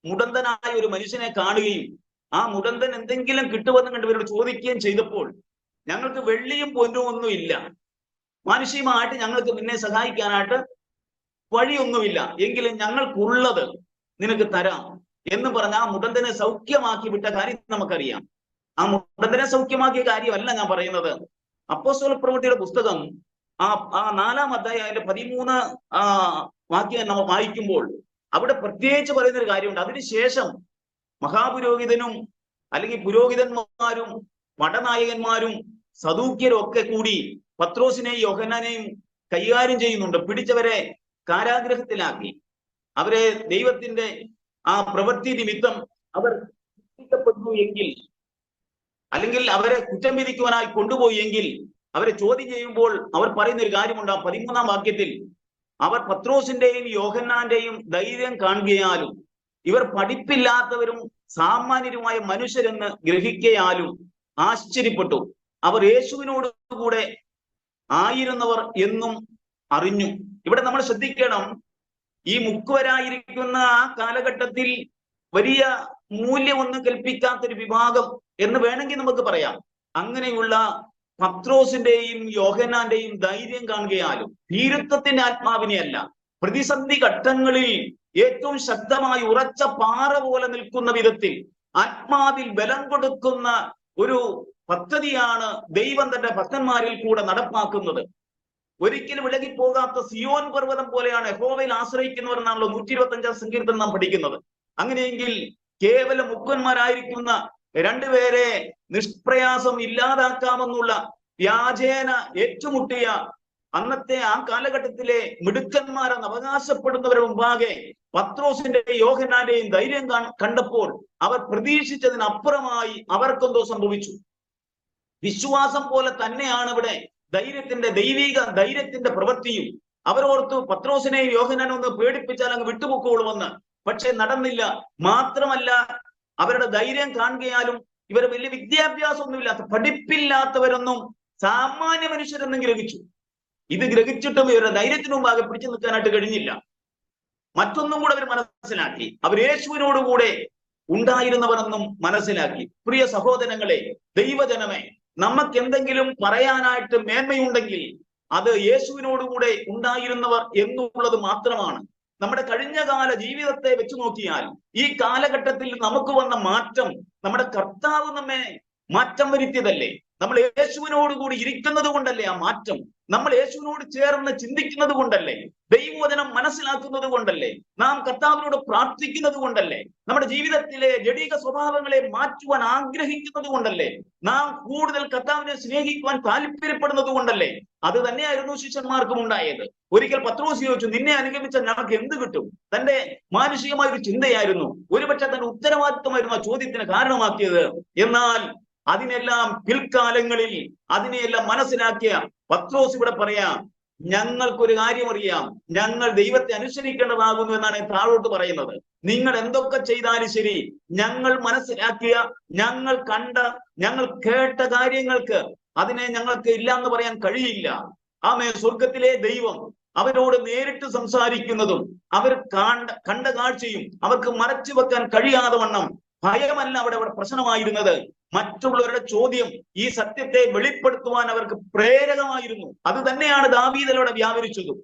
മുടന്തനായ ഒരു മനുഷ്യനെ കാണുകയും ആ മുടന്തൻ എന്തെങ്കിലും കിട്ടുമെന്ന് കണ്ടവരോട് ചോദിക്കുകയും ചെയ്തപ്പോൾ, ഞങ്ങൾക്ക് വെള്ളിയും പൊന്നും ഒന്നും ഇല്ല, മാനുഷികമായിട്ട് ഞങ്ങൾക്ക് നിന്നെ സഹായിക്കാനായിട്ട് വഴിയൊന്നുമില്ല, എങ്കിലും ഞങ്ങൾക്കുള്ളത് നിനക്ക് തരാം എന്ന് പറഞ്ഞ ആ മുടന്തനെ സൗഖ്യമാക്കി വിട്ട കാര്യം നമുക്കറിയാം. ആ മുടന്തനെ സൗഖ്യമാക്കിയ കാര്യമല്ല ഞാൻ പറയുന്നത്. അപ്പോസ്തല പ്രവൃത്തിയുടെ പുസ്തകം ആ 4-ാം അധ്യായം 13 വാക്യം നമ്മൾ വായിക്കുമ്പോൾ അവിടെ പ്രത്യേകിച്ച് പറയുന്നൊരു കാര്യമുണ്ട്. അതിനുശേഷം മഹാപുരോഹിതനും അല്ലെങ്കിൽ പുരോഹിതന്മാരും പടനായകന്മാരും സദൂക്യരും ഒക്കെ കൂടി പത്രോസിനെയും യോഹന്നാനെയും കൈകാര്യം ചെയ്യുന്നുണ്ട്. പിടിച്ചവരെ കാരാഗ്രഹത്തിലാക്കി അവരെ ദൈവത്തിന്റെ ആ പ്രവൃത്തി നിമിത്തം അവർ ശിക്ഷിക്കപ്പെട്ടു എങ്കിൽ, അല്ലെങ്കിൽ അവരെ കുറ്റം വിധിക്കുവാനായി കൊണ്ടുപോയി എങ്കിൽ, അവരെ ചോദ്യം ചെയ്യുമ്പോൾ അവർ പറയുന്ന ഒരു കാര്യമുണ്ട്. 13-ാം വാക്യത്തിൽ അവർ പത്രോസിന്റെയും യോഹന്നാന്റെയും ധൈര്യം കാണുകയാലും ഇവർ പഠിപ്പില്ലാത്തവരും സാമാന്യരുമായ മനുഷ്യരെന്ന് ഗ്രഹിക്കയാലും ആശ്ചര്യപ്പെട്ടു. അവർ യേശുവിനോട് കൂടെ ആയിരുന്നവർ എന്നും അറിഞ്ഞു. ഇവിടെ നമ്മൾ ശ്രദ്ധിക്കണം, ഈ മുക്കുവരായിരിക്കുന്ന ആ കാലഘട്ടത്തിൽ വലിയ മൂല്യമൊന്നും കൽപ്പിക്കാത്തൊരു വിഭാഗം എന്ന് വേണമെങ്കിൽ നമുക്ക് പറയാം. അങ്ങനെയുള്ള പത്രോസിന്റെയും യോഹന്നാന്റെയും ധൈര്യം കാണുകയാലും ഭീരുത്വത്തിന്റെ ആത്മാവിനെയല്ല, പ്രതിസന്ധി ഘട്ടങ്ങളിൽ ഏറ്റവും ശക്തമായി ഉറച്ച പാറ പോലെ നിൽക്കുന്ന വിധത്തിൽ ആത്മാവിൽ ബലം കൊടുക്കുന്ന ഒരു പദ്ധതിയാണ് ദൈവം തന്റെ ഭക്തന്മാരിൽ കൂടെ നടപ്പാക്കുന്നത്. ഒരിക്കലും വിലകിപ്പോകാത്ത സിയോൻ പർവ്വതം പോലെയാണ് യഹോവയിൽ ആശ്രയിക്കുന്നവർ എന്നാണല്ലോ 125-ാം സങ്കീർത്തനം നാം പഠിക്കുന്നത്. അങ്ങനെയെങ്കിൽ കേവലം മുക്കുവന്മാരായിരിക്കുന്ന രണ്ടുപേരെ നിഷ്പ്രയാസം ഇല്ലാതാക്കാമെന്നുള്ള വ്യാജേന ഏറ്റുമുട്ടിയ അന്നത്തെ ആ കാലഘട്ടത്തിലെ മിടുക്കന്മാരെന്ന് അവകാശപ്പെടുന്നവരുടെ മുമ്പാകെ പത്രോസിന്റെയും യോഹന്നാന്റെയും ധൈര്യം കണ്ടപ്പോൾ അവർ പ്രതീക്ഷിച്ചതിനപ്പുറമായി അവർക്കെന്തോ സംഭവിച്ചു. വിശ്വാസം പോലെ തന്നെയാണ് ഇവിടെ ദൈവിക ധൈര്യത്തിന്റെ പ്രവൃത്തിയും. അവരോർത്തു പത്രോസിനെയും യോഹന്നാനും ഒന്ന് പേടിപ്പിച്ചാൽ അങ്ങ് വിട്ടുപൊക്കോളുമെന്ന്. പക്ഷെ നടന്നില്ല. മാത്രമല്ല, അവരുടെ ധൈര്യം കാണുകയാലും ഇവർ വലിയ വിദ്യാഭ്യാസമൊന്നുമില്ലാത്ത, പഠിപ്പില്ലാത്തവരൊന്നും സാമാന്യ മനുഷ്യരെന്നും ഗ്രഹിച്ചു. ഇത് ഗ്രഹിച്ചിട്ടും ഇവരുടെ ധൈര്യത്തിനു മുമ്പാകെ പിടിച്ചു നിൽക്കാനായിട്ട് കഴിഞ്ഞില്ല. മറ്റൊന്നും കൂടെ അവർ മനസ്സിലാക്കി, അവർ യേശുവിനോടുകൂടെ ഉണ്ടായിരുന്നവരെന്നും മനസ്സിലാക്കി. പ്രിയ സഹോദരങ്ങളെ, ദൈവജനമേ, നമുക്ക് എന്തെങ്കിലും പറയാനായിട്ട് മേന്മയുണ്ടെങ്കിൽ അത് യേശുവിനോടുകൂടെ ഉണ്ടായിരുന്നവർ എന്നുള്ളത് മാത്രമാണ്. നമ്മുടെ കഴിഞ്ഞകാല ജീവിതത്തെ വെച്ച് നോക്കിയാൽ ഈ കാലഘട്ടത്തിൽ നമുക്ക് വന്ന മാറ്റം നമ്മുടെ കർത്താവ് നമ്മെ മാറ്റം വരുത്തിയതല്ലേ? നമ്മൾ യേശുവിനോടുകൂടി ഇരിക്കുന്നത് കൊണ്ടല്ലേ ആ മാറ്റം? നമ്മൾ യേശുവിനോട് ചേർന്ന് ചിന്തിക്കുന്നത് കൊണ്ടല്ലേ? ദൈവവചനം മനസ്സിലാക്കുന്നത് കൊണ്ടല്ലേ? നാം കർത്താവിനോട് പ്രാർത്ഥിക്കുന്നത് കൊണ്ടല്ലേ? നമ്മുടെ ജീവിതത്തിലെ ജഡിക സ്വഭാവങ്ങളെ മാറ്റുവാൻ ആഗ്രഹിക്കുന്നത് കൊണ്ടല്ലേ? നാം കൂടുതൽ കർത്താവിനെ സ്നേഹിക്കുവാൻ താല്പര്യപ്പെടുന്നത് കൊണ്ടല്ലേ? അത് തന്നെയായിരുന്നു ശിഷ്യന്മാർക്കും ഉണ്ടായത്. ഒരിക്കൽ പത്രോസ് ചോദിച്ചു, നിന്നെ അനുഗമിച്ചാൽ ഞങ്ങൾക്ക് എന്ത് കിട്ടും? തന്റെ മാനുഷികമായ ഒരു ചിന്തയായിരുന്നു, ഒരുപക്ഷെ തന്റെ ഉത്തരവാദിത്വമായിരുന്നു ആ ചോദ്യത്തിന് കാരണമാക്കിയത്. എന്നാൽ അതിനെല്ലാം പിൽക്കാലങ്ങളിൽ അതിനെയെല്ലാം മനസ്സിലാക്കിയ പത്രോസ് ഇവിടെ പറയാം, ഞങ്ങൾക്കൊരു കാര്യം അറിയാം, ഞങ്ങൾ ദൈവത്തെ അനുസരിക്കേണ്ടതാകുന്നു എന്നാണ് താഴോട്ട് പറയുന്നത്. നിങ്ങൾ എന്തൊക്കെ ചെയ്താലും ശരി, ഞങ്ങൾ മനസ്സിലാക്കിയ, ഞങ്ങൾ കണ്ട, ഞങ്ങൾ കേട്ട കാര്യങ്ങൾക്ക് അതിനെ ഞങ്ങൾക്ക് ഇല്ല എന്ന് പറയാൻ കഴിയില്ല. ആമേ. സ്വർഗത്തിലെ ദൈവം അവരോട് നേരിട്ട് സംസാരിക്കുന്നതും അവർ കണ്ട കാഴ്ചയും അവർക്ക് മറച്ചു വെക്കാൻ കഴിയാതെ വണ്ണം ഭയമല്ല അവിടെ പ്രശ്നമായിരുന്നത്. മറ്റുള്ളവരുടെ ചോദ്യം ഈ സത്യത്തെ വെളിപ്പെടുത്തുവാൻ അവർക്ക് പ്രേരകമായിരുന്നു. അത് തന്നെയാണ് ദാവീദിലൂടെ വ്യാപരിച്ചതും.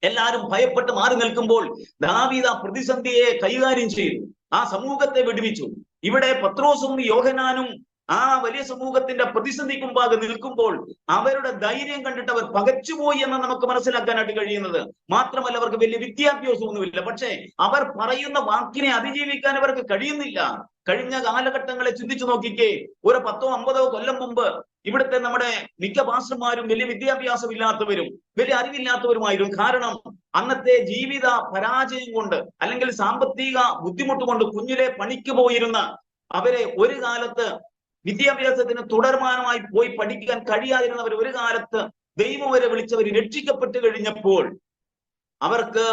എല്ലാവരും ഭയപ്പെട്ട് മാറി നിൽക്കുമ്പോൾ ദാവീദ് ആ പ്രതിസന്ധിയെ കൈകാര്യം ചെയ്തു, ആ സമൂഹത്തെ വിടുവിച്ചു. ഇവിടെ പത്രോസും യോഹന്നാനും ആ വലിയ സമൂഹത്തിന്റെ പ്രതിസന്ധിക്ക് മുമ്പാകെ നിൽക്കുമ്പോൾ അവരുടെ ധൈര്യം കണ്ടിട്ട് അവർ പകച്ചുപോയി എന്ന് നമുക്ക് മനസ്സിലാക്കാനായിട്ട് കഴിയുന്നത്. മാത്രമല്ല, അവർക്ക് വലിയ വിദ്യാഭ്യാസമൊന്നുമില്ല, പക്ഷേ അവർ പറയുന്ന വാക്കിനെ അതിജീവിക്കാൻ അവർക്ക് കഴിയുന്നില്ല. കഴിഞ്ഞ കാലഘട്ടങ്ങളെ ചിന്തിച്ചു നോക്കിക്കേ. ഒരു 10-50 കൊല്ലം മുമ്പ് ഇവിടുത്തെ നമ്മുടെ മിക്ക പാസ്റ്റർമാരും വലിയ വിദ്യാഭ്യാസം ഇല്ലാത്തവരും വലിയ അറിവില്ലാത്തവരുമായിരുന്നു. കാരണം അന്നത്തെ ജീവിത പരാജയം കൊണ്ട് അല്ലെങ്കിൽ സാമ്പത്തിക ബുദ്ധിമുട്ട് കൊണ്ട് കുഞ്ഞിലെ പണിക്ക് പോയിരുന്ന അവരെ ഒരു കാലത്ത് വിദ്യാഭ്യാസത്തിന് തുടർമാനമായി പോയി പഠിക്കാൻ കഴിയാതിരുന്നവർ ഒരു കാലത്ത് ദൈവം വരെ വിളിച്ചവർ രക്ഷിക്കപ്പെട്ട് കഴിഞ്ഞപ്പോൾ അവർക്ക്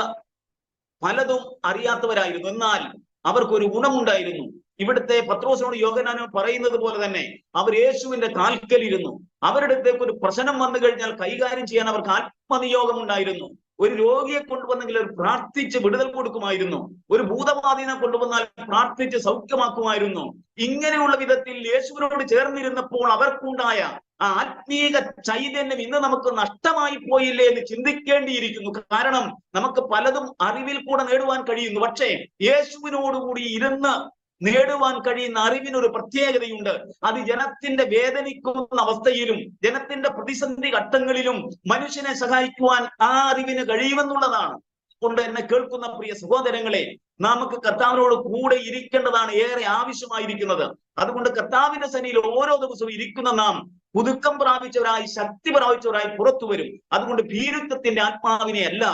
പലതും അറിയാത്തവരായിരുന്നു. എന്നാൽ അവർക്കൊരു ഗുണമുണ്ടായിരുന്നു. ഇവിടുത്തെ പത്രോസിനോട് യോഹന്നാനും പറയുന്നത് പോലെ തന്നെ അവർ യേശുവിന്റെ കാൽക്കലിരുന്നു. അവരുടെ അടുത്തേക്ക് ഒരു പ്രശ്നം വന്നു കഴിഞ്ഞാൽ കൈകാര്യം ചെയ്യാൻ അവർക്ക് ആത്മനിയോഗം ഉണ്ടായിരുന്നു. ഒരു രോഗിയെ കൊണ്ടുവന്നെങ്കിൽ അവർ പ്രാർത്ഥിച്ച് വിടുതൽ കൊടുക്കുമായിരുന്നു. ഒരു ഭൂതബാധിതനെ കൊണ്ടുവന്നാൽ പ്രാർത്ഥിച്ച് സൗഖ്യമാക്കുമായിരുന്നു. ഇങ്ങനെയുള്ള വിധത്തിൽ യേശുവിനോട് ചേർന്നിരുന്നപ്പോൾ അവർക്കുണ്ടായ ആ ആത്മീക ചൈതന്യം ഇന്ന് നമുക്ക് നഷ്ടമായി പോയില്ലേ എന്ന് ചിന്തിക്കേണ്ടിയിരിക്കുന്നു. കാരണം നമുക്ക് പലതും അറിവിൽ കൂടെ നേടുവാൻ കഴിയുന്നു. പക്ഷേ യേശുവിനോടുകൂടി ഇരുന്ന് നേടുവാൻ കഴിയുന്ന അറിവിനൊരു പ്രത്യേകതയുണ്ട്. അത് ജനത്തിന്റെ വേദനിക്കുന്ന അവസ്ഥയിലും ജനത്തിന്റെ പ്രതിസന്ധി ഘട്ടങ്ങളിലും മനുഷ്യനെ സഹായിക്കുവാൻ ആ അറിവിന് കഴിയുമെന്നുള്ളതാണ്. കൊണ്ട് എന്നെ കേൾക്കുന്ന പ്രിയ സഹോദരങ്ങളെ, നമുക്ക് കർത്താവിനോട് കൂടെ ഇരിക്കേണ്ടതാണ് ഏറെ ആവശ്യമായിരിക്കുന്നത്. അതുകൊണ്ട് കർത്താവിന്റെ സന്നിധിയിൽ ഓരോ ദിവസവും ഇരിക്കുന്ന നാം പുതുക്കം പ്രാപിച്ചവരായി, ശക്തി പ്രാപിച്ചവരായി പുറത്തു വരും. അതുകൊണ്ട് ഭീരുത്വത്തിന്റെ ആത്മാവിനെ അല്ല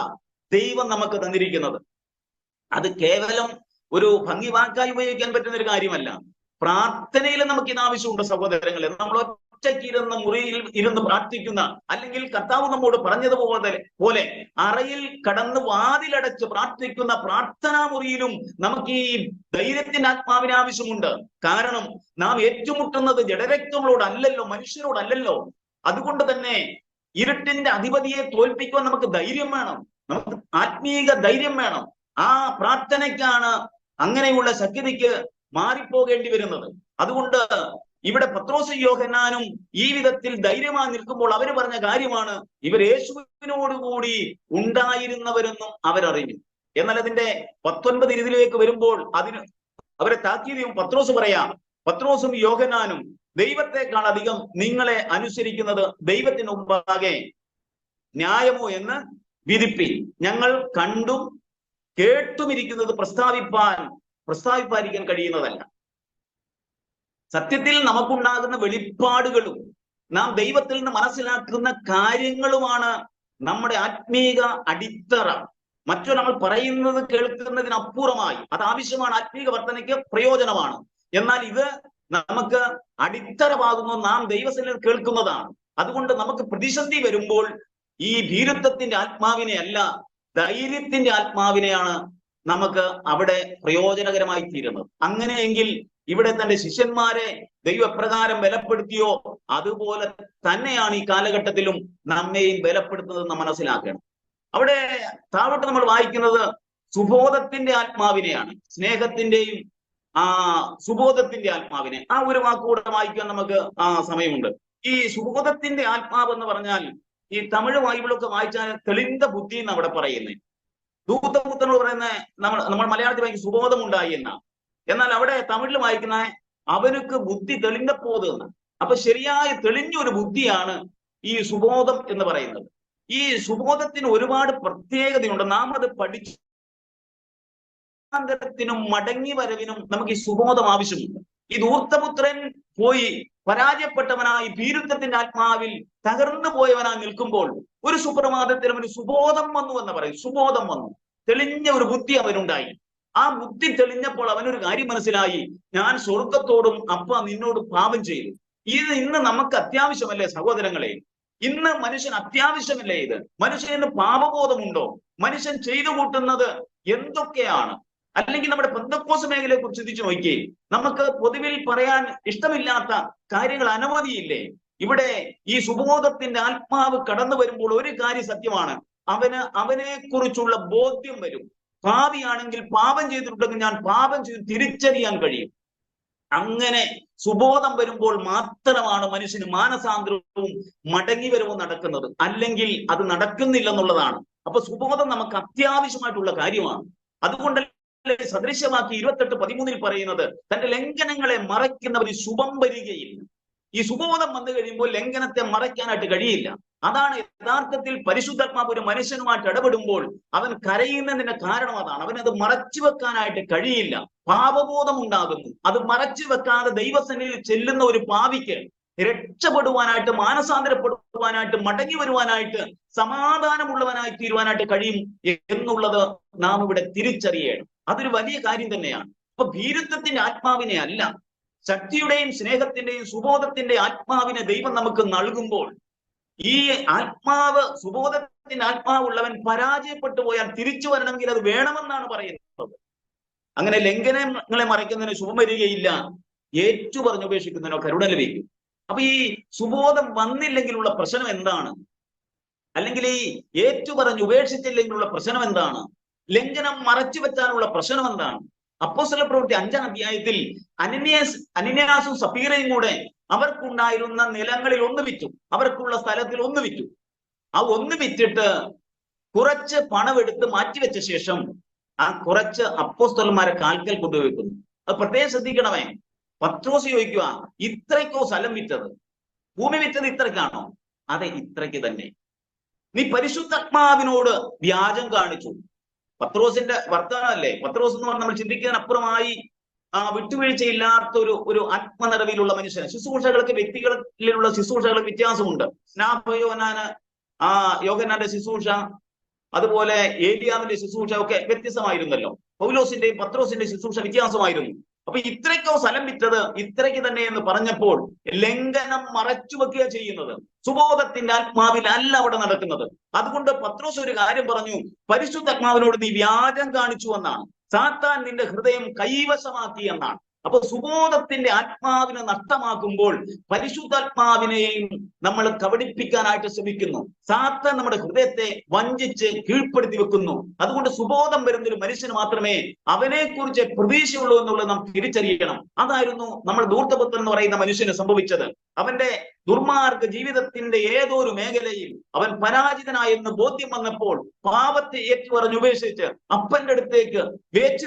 ദൈവം നമുക്ക് തന്നിരിക്കുന്നത്. അത് കേവലം ഒരു ഭംഗി വാക്കായി ഉപയോഗിക്കാൻ പറ്റുന്ന ഒരു കാര്യമല്ല. പ്രാർത്ഥനയിൽ നമുക്ക് ഇത് ആവശ്യമുണ്ട് സഹോദരങ്ങളെ. നമ്മൾ ഒറ്റയ്ക്ക് ഇരുന്ന് മുറിയിൽ ഇരുന്ന് പ്രാർത്ഥിക്കുന്ന, അല്ലെങ്കിൽ കർത്താവ് നമ്മോട് പറഞ്ഞതുപോലെ അറയിൽ കടന്ന് വാതിലടച്ച് പ്രാർത്ഥിക്കുന്ന പ്രാർത്ഥനാ മുറിയിലും നമുക്ക് ഈ ധൈര്യത്തിന്റെ ആത്മാവിന് ആവശ്യമുണ്ട്. കാരണം നാം ഏറ്റുമുട്ടുന്നത് ജഡരക്തങ്ങളോടല്ലല്ലോ, മനുഷ്യരോടല്ലല്ലോ. അതുകൊണ്ട് തന്നെ ഇരുട്ടിന്റെ അധിപതിയെ തോൽപ്പിക്കുവാൻ നമുക്ക് ധൈര്യം വേണം, നമുക്ക് ആത്മീക ധൈര്യം വേണം. ആ പ്രാർത്ഥനയ്ക്കാണ് അങ്ങനെയുള്ള ശക്തിക്ക് മാറിപ്പോകേണ്ടി വരുന്നത്. അതുകൊണ്ട് ഇവിടെ പത്രോസും യോഹന്നാനും ഈ വിധത്തിൽ ധൈര്യമായി നിൽക്കുമ്പോൾ അവർ പറഞ്ഞ കാര്യമാണ്, ഇവർ യേശുവിനോടുകൂടി ഉണ്ടായിരുന്നവരെന്നും അവരറിഞ്ഞു. എന്നാൽ അതിന്റെ 19 വരുമ്പോൾ അതിന് അവരെ താക്കീതും പത്രോസ് പറയാം, പത്രോസും യോഹന്നാനും ദൈവത്തെക്കാൾ അധികം നിങ്ങളെ അനുസരിക്കുന്നത് ദൈവത്തിന് മുമ്പാകെ ന്യായമോ എന്ന് വിധിപ്പിൻ. ഞങ്ങൾ കണ്ടും കേട്ടുമിരിക്കുന്നത് പ്രസ്താവിപ്പാതിരിക്കാൻ കഴിയുന്നതല്ല. സത്യത്തിൽ നമുക്കുണ്ടാകുന്ന വെളിപ്പാടുകളും നാം ദൈവത്തിൽ നിന്ന് മനസ്സിലാക്കുന്ന കാര്യങ്ങളുമാണ് നമ്മുടെ ആത്മീക അടിത്തറ. മറ്റൊരാൾ പറയുന്നത് കേൾക്കുന്നതിനപ്പുറമായി അത് ആവശ്യമാണ്, ആത്മീക വർധനയ്ക്ക് പ്രയോജനമാണ്. എന്നാൽ ഇത് നമുക്ക് അടിത്തറമാകുന്നു, നാം ദൈവസന്നിധിയിൽ കേൾക്കുന്നതാണ്. അതുകൊണ്ട് നമുക്ക് പ്രതിസന്ധി വരുമ്പോൾ ഈ ഭീരുത്വത്തിന്റെ ആത്മാവിനെ അല്ല, ധൈര്യത്തിന്റെ ആത്മാവിനെയാണ് നമുക്ക് അവിടെ പ്രയോജനകരമായി തീരുന്നത്. അങ്ങനെയെങ്കിൽ ഇവിടെ തന്റെ ശിഷ്യന്മാരെ ദൈവപ്രകാരം ബലപ്പെടുത്തിയോ അതുപോലെ തന്നെയാണ് ഈ കാലഘട്ടത്തിലും നമ്മെയും ബലപ്പെടുത്തുന്നത് നാം മനസ്സിലാക്കണം. അവിടെ താഴോട്ട് നമ്മൾ വായിക്കുന്നത് സുബോധത്തിന്റെ ആത്മാവിനെയാണ്, സ്നേഹത്തിന്റെയും സുബോധത്തിന്റെ ആത്മാവിനെ. ആ ഒരു വാക്കുകൂടെ വായിക്കാൻ നമുക്ക് സമയമുണ്ട്. ഈ സുബോധത്തിന്റെ ആത്മാവ് എന്ന് പറഞ്ഞാൽ ഈ തമിഴ് ബൈബിളൊക്കെ വായിച്ചാൽ തെളിந்த ബുദ്ധി എന്ന് അവിടെ പറയുന്നത്. ദൂതപുത്രനോട് പറയുന്ന നമ്മൾ മലയാളത്തിൽ വായിക്കും സുബോധം ഉണ്ടായി എന്നാ. എന്നാൽ അവിടെ തമിഴിൽ വായിക്കുന്ന അവർക്ക് ബുദ്ധി തെളിഞ്ഞപ്പോത് എന്ന്. അപ്പൊ ശരിയായ തെളിഞ്ഞൊരു ബുദ്ധിയാണ് ഈ സുബോധം എന്ന് പറയുന്നത്. ഈ സുബോധത്തിന് ഒരുപാട് പ്രത്യേകതയുണ്ട്. നാം അത് പഠിച്ചു ത്തിനും മടങ്ങി വരവിനും നമുക്ക് ഈ സുബോധം ആവശ്യമുണ്ട്. ഈ ധൂർത്തപുത്രൻ പോയി പരാജയപ്പെട്ടവനായി ഭീരുത്വത്തിന്റെ ആത്മാവിൽ തകർന്നു പോയവനായി നിൽക്കുമ്പോൾ ഒരു സുപ്രഭാതത്തിൽ അവന് സുബോധം വന്നു എന്ന് പറയും. സുബോധം വന്നു, തെളിഞ്ഞ ഒരു ബുദ്ധി അവനുണ്ടായി. ആ ബുദ്ധി തെളിഞ്ഞപ്പോൾ അവനൊരു കാര്യം മനസ്സിലായി, ഞാൻ സ്വർഗത്തോടും അപ്പ നിന്നോട് പാപം ചെയ്തു. ഇത് ഇന്ന് നമുക്ക് അത്യാവശ്യമല്ലേ സഹോദരങ്ങളെ? ഇന്ന് മനുഷ്യൻ അത്യാവശ്യമല്ലേ ഇത്? മനുഷ്യന് പാപബോധമുണ്ടോ? മനുഷ്യൻ ചെയ്തു കൂട്ടുന്നത് എന്തൊക്കെയാണ്? അല്ലെങ്കിൽ നമ്മുടെ പെന്തക്കോസ് മേഖലയെ കുറിച്ച് ചിന്തിച്ചു നോക്കിയേ. നമുക്ക് പൊതുവിൽ പറയാൻ ഇഷ്ടമില്ലാത്ത കാര്യങ്ങൾ അനവധിയില്ലേ? ഇവിടെ ഈ സുബോധത്തിന്റെ ആത്മാവ് കടന്നു വരുമ്പോൾ ഒരു കാര്യം സത്യമാണ്, അവനെ കുറിച്ചുള്ള ബോധ്യം വരും. പാപിയാണെങ്കിൽ പാപം ചെയ്തിട്ടുണ്ടെങ്കിൽ ഞാൻ പാപം ചെയ്ത് തിരിച്ചറിയാൻ കഴിയും. അങ്ങനെ സുബോധം വരുമ്പോൾ മാത്രമാണ് മനുഷ്യന് മാനസാന്തരവും മടങ്ങിവരവും നടക്കുന്നത്. അല്ലെങ്കിൽ അത് നടക്കുന്നില്ലെന്നുള്ളതാണ്. അപ്പൊ സുബോധം നമുക്ക് അത്യാവശ്യമായിട്ടുള്ള കാര്യമാണ്. അതുകൊണ്ട് സദൃശവാക്യം 28:13 പറയുന്നത്, തന്റെ ലംഘനങ്ങളെ മറയ്ക്കുന്നവർ ശുഭം വരികയില്ല. ഈ സുബോധം വന്നു കഴിയുമ്പോൾ ലംഘനത്തെ മറയ്ക്കാനായിട്ട് കഴിയില്ല. അതാണ് യഥാർത്ഥത്തിൽ പരിശുദ്ധാത്മാവ് ഒരു മനുഷ്യനുമായിട്ട് ഇടപെടുമ്പോൾ അവൻ കരയുന്നതിന്റെ കാരണം അതാണ്. അവനത് മറച്ചു വെക്കാനായിട്ട് കഴിയില്ല. പാപബോധം ഉണ്ടാകുന്നു. അത് മറച്ചു വെക്കാതെ ദൈവസന്നിധിയിൽ ചെല്ലുന്ന ഒരു പാപിക്ക് രക്ഷപ്പെടുവാനായിട്ട്, മാനസാന്തരപ്പെടുവാനായിട്ട്, മടങ്ങി വരുവാനായിട്ട് സമാധാനമുള്ളവനായി തീരുവാനായിട്ട് കഴിയും എന്നുള്ളത് നാം ഇവിടെ തിരിച്ചറിയണം. അതൊരു വലിയ കാര്യം തന്നെയാണ്. അപ്പൊ ഭീരുത്വത്തിന്റെ ആത്മാവിനെ അല്ല, ശക്തിയുടെയും സ്നേഹത്തിന്റെയും സുബോധത്തിന്റെ ആത്മാവിനെ ദൈവം നമുക്ക് നൽകുമ്പോൾ, ഈ ആത്മാവ്, സുബോധത്തിന്റെ ആത്മാവുള്ളവൻ പരാജയപ്പെട്ടു പോയാൽ തിരിച്ചു വരണമെങ്കിൽ അത് വേണമെന്നാണ് പറയുന്നത്. അങ്ങനെ ലംഘനങ്ങളെ മറയ്ക്കുന്നതിന് ശുഭം വരികയില്ല, ഏറ്റു പറഞ്ഞുപേക്ഷിക്കുന്നതിനോ കരുണ ലഭിക്കും. അപ്പൊ ഈ സുബോധം വന്നില്ലെങ്കിലുള്ള പ്രശ്നം എന്താണ്? അല്ലെങ്കിൽ ഈ ഏറ്റു പറഞ്ഞ് ഉപേക്ഷിച്ചില്ലെങ്കിലുള്ള പ്രശ്നം എന്താണ്? ലംഘനം മറച്ചു വെച്ചാനുള്ള പ്രശ്നം എന്താണ്? അപ്പോസ്തല പ്രവൃത്തി 5-ാം അധ്യായത്തിൽ അനന്യാസും സഫീറയും കൂടെ അവർക്കുണ്ടായിരുന്ന നിലങ്ങളിൽ ഒന്ന് വിറ്റു, അവർക്കുള്ള സ്ഥലത്തിൽ ഒന്ന് വിറ്റു. ആ ഒന്ന് വിറ്റിട്ട് കുറച്ച് പണമെടുത്ത് മാറ്റിവെച്ച ശേഷം ആ കുറച്ച് അപ്പോസ്തലന്മാരെ കാൽക്കൽ കൊണ്ടുവെക്കുന്നു. അത് പ്രത്യേകം ശ്രദ്ധിക്കണമേ. പത്രോസ് ചോദിക്കുക, ഇത്രയ്ക്കോ സ്ഥലം വിറ്റത്? ഭൂമി വിറ്റത് ഇത്രയ്ക്കാണോ? അതെ, ഇത്രയ്ക്ക് തന്നെ. നീ പരിശുദ്ധാത്മാവിനോട് വ്യാജം കാണിച്ചു. പത്രോസിന്റെ വർത്തമാനമല്ലേ? പത്രോസ് എന്ന് പറഞ്ഞാൽ നമ്മൾ ചിന്തിക്കുന്നതിനപ്പുറമായി വിട്ടുവീഴ്ചയില്ലാത്ത ഒരു ആത്മനിറവിലുള്ള മനുഷ്യന്. ശുശ്രൂഷകൾക്ക്, വ്യക്തികളിലുള്ള ശുശ്രൂഷകൾക്ക് വ്യത്യാസമുണ്ട്. യോഹന്നാന്റെ ശുശ്രൂഷ, അതുപോലെ ഏലിയാവിന്റെ ശുശ്രൂഷ ഒക്കെ വ്യത്യസ്തമായിരുന്നല്ലോ. പൗലോസിന്റെയും പത്രോസിന്റെ ശുശ്രൂഷ വ്യത്യാസമായിരുന്നു. അപ്പൊ ഇത്രയ്ക്കോ സ്ഥലം വിറ്റത് ഇത്രയ്ക്ക് തന്നെ എന്ന് പറഞ്ഞപ്പോൾ ലംഘനം മറച്ചു വെക്കുക ചെയ്യുന്നത്. സുബോധത്തിന്റെ ആത്മാവിൽ അല്ല അവിടെ നടക്കുന്നത്. അതുകൊണ്ട് പത്രോസ് ഒരു കാര്യം പറഞ്ഞു, പരിശുദ്ധാത്മാവിനോട് നീ വ്യാജം കാണിച്ചു എന്നാണ്. സാത്താൻ നിന്റെ ഹൃദയം കൈവശമാക്കി എന്നാണ്. അപ്പൊ സുബോധത്തിന്റെ ആത്മാവിനെ നഷ്ടമാക്കുമ്പോൾ പരിശുദ്ധാത്മാവിനെയും നമ്മൾ കബളിപ്പിക്കാനായിട്ട് ശ്രമിക്കുന്നു. സാത്താൻ നമ്മുടെ ഹൃദയത്തെ വഞ്ചിച്ച് കീഴ്പ്പെടുത്തി വെക്കുന്നു. അതുകൊണ്ട് സുബോധം വരുന്ന ഒരു മനുഷ്യന് മാത്രമേ അവനെ കുറിച്ച് പ്രതീക്ഷയുള്ളൂ എന്നുള്ളത് നാം തിരിച്ചറിയണം. അതായിരുന്നു നമ്മൾ ധൂർത്തപുത്രൻ എന്ന് പറയുന്ന മനുഷ്യന് സംഭവിച്ചത്. അവന്റെ ദുർമാർഗ ജീവിതത്തിന്റെ ഏതോ ഒരു മേഖലയിൽ അവൻ പരാജിതനായെന്ന് ബോധ്യം വന്നപ്പോൾ പാപത്തെ ഏറ്റുപറഞ്ഞ് ഉപേക്ഷിച്ച് അപ്പന്റെ അടുത്തേക്ക്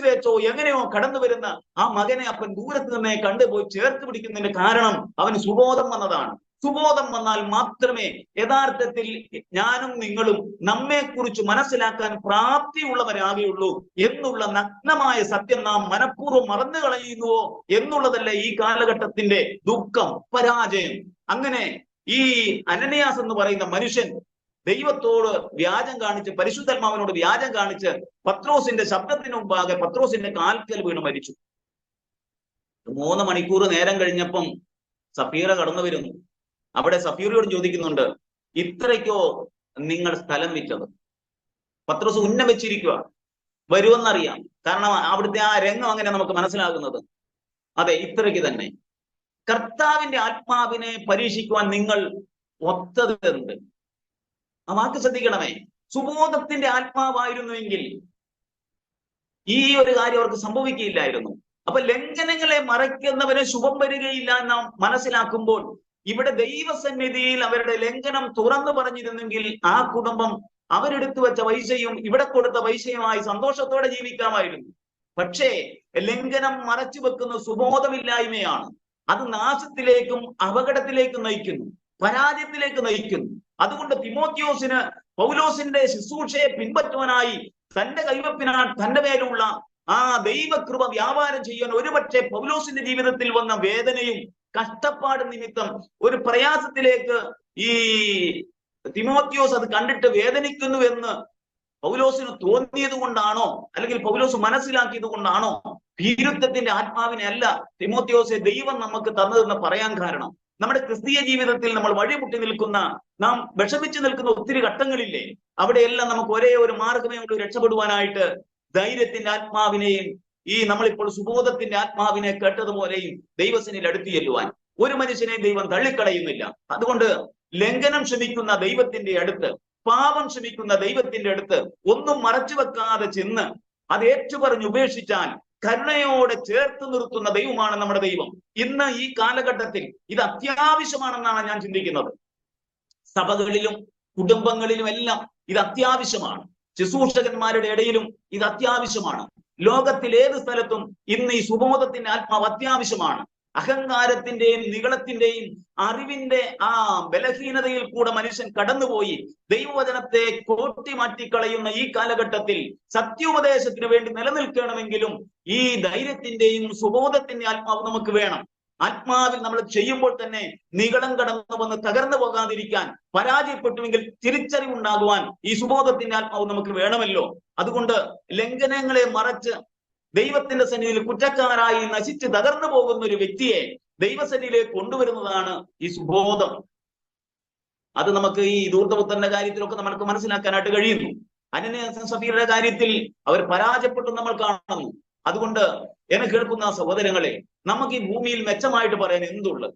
വേച്ചോ എങ്ങനെയോ കടന്നു വരുന്ന ആ മകനെ അപ്പൻ ദൂരത്ത് നിന്നേ കണ്ടുപോയി ചേർത്ത് പിടിക്കുന്നതിന്റെ കാരണം അവന് സുബോധം വന്നതാണ്. സുബോധം വന്നാൽ മാത്രമേ യഥാർത്ഥത്തിൽ ഞാനും നിങ്ങളും നമ്മെക്കുറിച്ച് മനസ്സിലാക്കാൻ പ്രാപ്തിയുള്ളവരാകുകയുള്ളൂ എന്നുള്ള നഗ്നമായ സത്യം നാം മനഃപൂർവ്വം മറന്നു കളയുന്നുവോ എന്നുള്ളതല്ല ഈ കാലഘട്ടത്തിന്റെ ദുഃഖം, പരാജയം. അങ്ങനെ ഈ അനനിയാസ് എന്ന് പറയുന്ന മനുഷ്യൻ ദൈവത്തോട് വ്യാജം കാണിച്ച്, പരിശുദ്ധാത്മാവിനോട് വ്യാജം കാണിച്ച് പത്രോസിന്റെ ശബ്ദത്തിന് മുമ്പാകെ പത്രോസിന്റെ കാൽക്കൽ വീണ് മരിച്ചു. 3 മണിക്കൂർ നേരം കഴിഞ്ഞപ്പം സഫീറ കടന്നു വരുന്നു. അവിടെ സഫീറയോട് ചോദിക്കുന്നുണ്ട്, ഇത്രയ്ക്കോ നിങ്ങൾ സ്ഥലം വിറ്റത്? പത്രോസ് ഉന്നം വെച്ചിരിക്കുക, വരുമെന്നറിയാം. കാരണം അവിടുത്തെ ആ രംഗം അങ്ങനെ നമുക്ക് മനസ്സിലാകുന്നത്. അതെ, ഇത്രയ്ക്ക് തന്നെ. കർത്താവിന്റെ ആത്മാവിനെ പരീക്ഷിക്കുവാൻ നിങ്ങൾ ഒത്തത് എന്ത്? ആ വാക്ക് ശ്രദ്ധിക്കണമേ. സുബോധത്തിന്റെ ആത്മാവായിരുന്നുവെങ്കിൽ ഈ ഒരു കാര്യം അവർക്ക് സംഭവിക്കുകയില്ലായിരുന്നു. അപ്പൊ ലംഘനങ്ങളെ മറയ്ക്കുന്നവന് ശുഭം വരികയില്ല എന്ന് നാം മനസ്സിലാക്കുമ്പോൾ ഇവിടെ ദൈവസന്നിധിയിൽ അവരുടെ ലംഘനം തുറന്നു പറഞ്ഞിരുന്നെങ്കിൽ ആ കുടുംബം അവരെടുത്തു വെച്ച പൈസയും ഇവിടെ കൊടുത്ത പൈസയുമായി സന്തോഷത്തോടെ ജീവിക്കാമായിരുന്നു. പക്ഷേ ലംഘനം മറച്ചു വെക്കുന്ന സുബോധമില്ലായ്മയാണ്. അത് നാശത്തിലേക്കും അപകടത്തിലേക്കും നയിക്കുന്നു, പരാജയത്തിലേക്ക് നയിക്കുന്നു. അതുകൊണ്ട് തിമോത്തിയോസിന് പൗലോസിന്റെ ശുശ്രൂഷയെ പിൻപറ്റുവാനായി തന്റെ കൈവപ്പിനാൽ തന്റെ മേലുള്ള ആ ദൈവകൃപ വ്യാപാരം ചെയ്യാൻ ഒരുപക്ഷെ പൗലോസിന്റെ ജീവിതത്തിൽ വന്ന വേദനയും കഷ്ടപ്പാട് നിമിത്തം ഒരു പ്രയാസത്തിലേക്ക് ഈ തിമോത്തിയോസ് അത് കണ്ടിട്ട് വേദനിക്കുന്നു എന്ന് പൗലോസിന് തോന്നിയത് കൊണ്ടാണോ, അല്ലെങ്കിൽ പൗലോസ് മനസ്സിലാക്കിയത് കൊണ്ടാണോ? ഭീരുത്വത്തിന്റെ ആത്മാവിനെ അല്ല തിമോത്തിയോസെ ദൈവം നമുക്ക് തന്നതെന്ന് പറയാൻ കാരണം, നമ്മുടെ ക്രിസ്തീയ ജീവിതത്തിൽ നമ്മൾ വഴിമുട്ടി നിൽക്കുന്ന, നാം വിഷമിച്ചു നിൽക്കുന്ന ഒത്തിരി ഘട്ടങ്ങളില്ലേ? അവിടെയെല്ലാം നമുക്ക് ഒരേ ഒരു മാർഗമേ ഉള്ളൂ രക്ഷപ്പെടുവാനായിട്ട്. ധൈര്യത്തിന്റെ ആത്മാവിനെയും ഈ നമ്മളിപ്പോൾ സുബോധത്തിന്റെ ആത്മാവിനെ കേട്ടതുപോലെയും ദൈവസന്നിധിയിൽ അടുത്ത് ചെല്ലുവാൻ ഒരു മനുഷ്യനെ ദൈവം തള്ളിക്കളയുന്നില്ല. അതുകൊണ്ട് ലംഘനം ക്ഷമിക്കുന്ന ദൈവത്തിന്റെ അടുത്ത്, പാപം ക്ഷമിക്കുന്ന ദൈവത്തിന്റെ അടുത്ത് ഒന്നും മറച്ചു വെക്കാതെ ചെന്ന് അത് ഏറ്റുപറഞ്ഞ് ഉപേക്ഷിച്ചാൽ കരുണയോടെ ചേർത്ത് നിർത്തുന്ന ദൈവമാണ് നമ്മുടെ ദൈവം. ഇന്ന് ഈ കാലഘട്ടത്തിൽ ഇത് അത്യാവശ്യമാണെന്നാണ് ഞാൻ ചിന്തിക്കുന്നത്. സഭകളിലും കുടുംബങ്ങളിലും എല്ലാം ഇത് അത്യാവശ്യമാണ്. ശുശ്രൂഷകന്മാരുടെ ഇടയിലും ഇത് അത്യാവശ്യമാണ്. ലോകത്തിൽ ഏത് സ്ഥലത്തും ഇന്ന് ഈ സുബോധത്തിന്റെ ആത്മാവ് അത്യാവശ്യമാണ്. അഹങ്കാരത്തിന്റെയും നിഗളത്തിന്റെയും അറിവിന്റെ ആ ബലഹീനതയിൽ കൂടെ മനുഷ്യൻ കടന്നുപോയി ദൈവവചനത്തെ കോട്ടിമാറ്റിക്കളയുന്ന ഈ കാലഘട്ടത്തിൽ സത്യോപദേശത്തിന് വേണ്ടി നിലനിൽക്കണമെങ്കിലും ഈ ധൈര്യത്തിന്റെയും സുബോധത്തിന്റെ ആത്മാവ് നമുക്ക് വേണം. ആത്മാവിൽ നമ്മൾ ചെയ്യുമ്പോൾ തന്നെ നികളം കടന്നു വന്ന് തകർന്നു പോകാതിരിക്കാൻ, പരാജയപ്പെട്ടുവെങ്കിൽ തിരിച്ചറിവുണ്ടാകുവാൻ ഈ സുബോധത്തിന്റെ ആത്മാവ് നമുക്ക് വേണമല്ലോ. അതുകൊണ്ട് ലംഘനങ്ങളെ മറച്ച് ദൈവത്തിന്റെ സന്നിധിയിൽ കുറ്റക്കാരായി നശിച്ച് തകർന്നു പോകുന്ന ഒരു വ്യക്തിയെ ദൈവസന്നിധിയിലേക്ക് കൊണ്ടുവരുന്നതാണ് ഈ സുബോധം. അത് നമുക്ക് ഈ ധൂർത്തപുത്രന്റെ കാര്യത്തിലൊക്കെ നമുക്ക് മനസ്സിലാക്കാനായിട്ട് കഴിയുന്നു. അനന്യാസും സഫീറയുടെ കാര്യത്തിൽ അവർ പരാജയപ്പെട്ടു നമ്മൾ കാണുന്നു. അതുകൊണ്ട് എന്നെ കേൾക്കുന്ന സഹോദരങ്ങളെ, നമുക്ക് ഈ ഭൂമിയിൽ മെച്ചമായിട്ട് പറയാൻ എന്തുണ്ട്?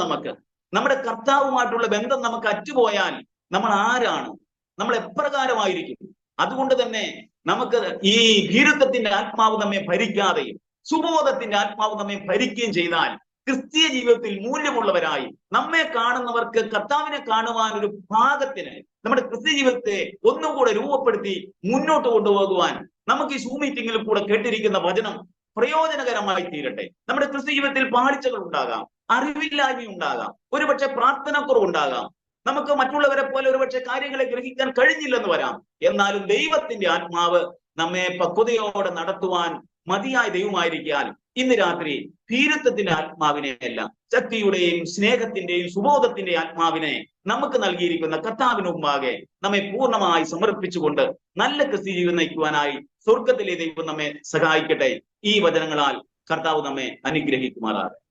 നമുക്ക് നമ്മുടെ കർത്താവുമായിട്ടുള്ള ബന്ധം നമുക്ക് അറ്റുപോയാൽ നമ്മൾ ആരാണ്? നമ്മൾ എപ്രകാരമായിരിക്കും? അതുകൊണ്ട് തന്നെ നമുക്ക് ഈ ഭീരുത്വത്തിന്റെ ആത്മാവ് നമ്മെ ഭരിക്കാതെയും സുബോധത്തിന്റെ ആത്മാവ് നമ്മെ ഭരിക്കുകയും ചെയ്താൽ ക്രിസ്തീയ ജീവിതത്തിൽ മൂല്യമുള്ളവരായി നമ്മെ കാണുന്നവർക്ക് കർത്താവിനെ കാണുവാൻ ഒരു ഭാഗത്തിന് നമ്മുടെ ക്രിസ്തീയ ജീവിതത്തെ ഒന്നുകൂടെ രൂപപ്പെടുത്തി മുന്നോട്ട് കൊണ്ടുപോകുവാൻ നമുക്ക് ഈ സൂം മീറ്റിംഗിൽ കൂടെ കേട്ടിരിക്കുന്ന വചനം പ്രയോജനകരമായി തീരട്ടെ. നമ്മുടെ ക്രിസ്തീയ ജീവിതത്തിൽ പാളിച്ചകൾ ഉണ്ടാകാം, അറിവില്ലായ്മ ഉണ്ടാകാം, ഒരുപക്ഷെ പ്രാർത്ഥനക്കുറവുണ്ടാകാം, നമുക്ക് മറ്റുള്ളവരെ പോലെ ഒരുപക്ഷെ കാര്യങ്ങളെ ഗ്രഹിക്കാൻ കഴിഞ്ഞില്ലെന്ന് വരാം. എന്നാലും ദൈവത്തിന്റെ ആത്മാവ് നമ്മെ പക്വതയോടെ നടത്തുവാൻ മതിയായ ദൈവമായിരിക്കാൻ ഇന്ന് രാത്രി ഭീരുത്വത്തിന്റെ ആത്മാവിനെ അല്ല, ശക്തിയുടെയും സ്നേഹത്തിന്റെയും സുബോധത്തിന്റെയും ആത്മാവിനെ നമുക്ക് നൽകിയിരിക്കുന്ന കർത്താവിന് മുമ്പാകെ നമ്മെ പൂർണ്ണമായി സമർപ്പിച്ചുകൊണ്ട് നല്ല ക്രിസ്തീയ ജീവിതം നയിക്കുവാനായി സ്വർഗത്തിലെ ദൈവം നമ്മെ സഹായിക്കട്ടെ. ഈ വചനങ്ങളാൽ കർത്താവ് നമ്മെ അനുഗ്രഹിക്കുമാറാകട്ടെ.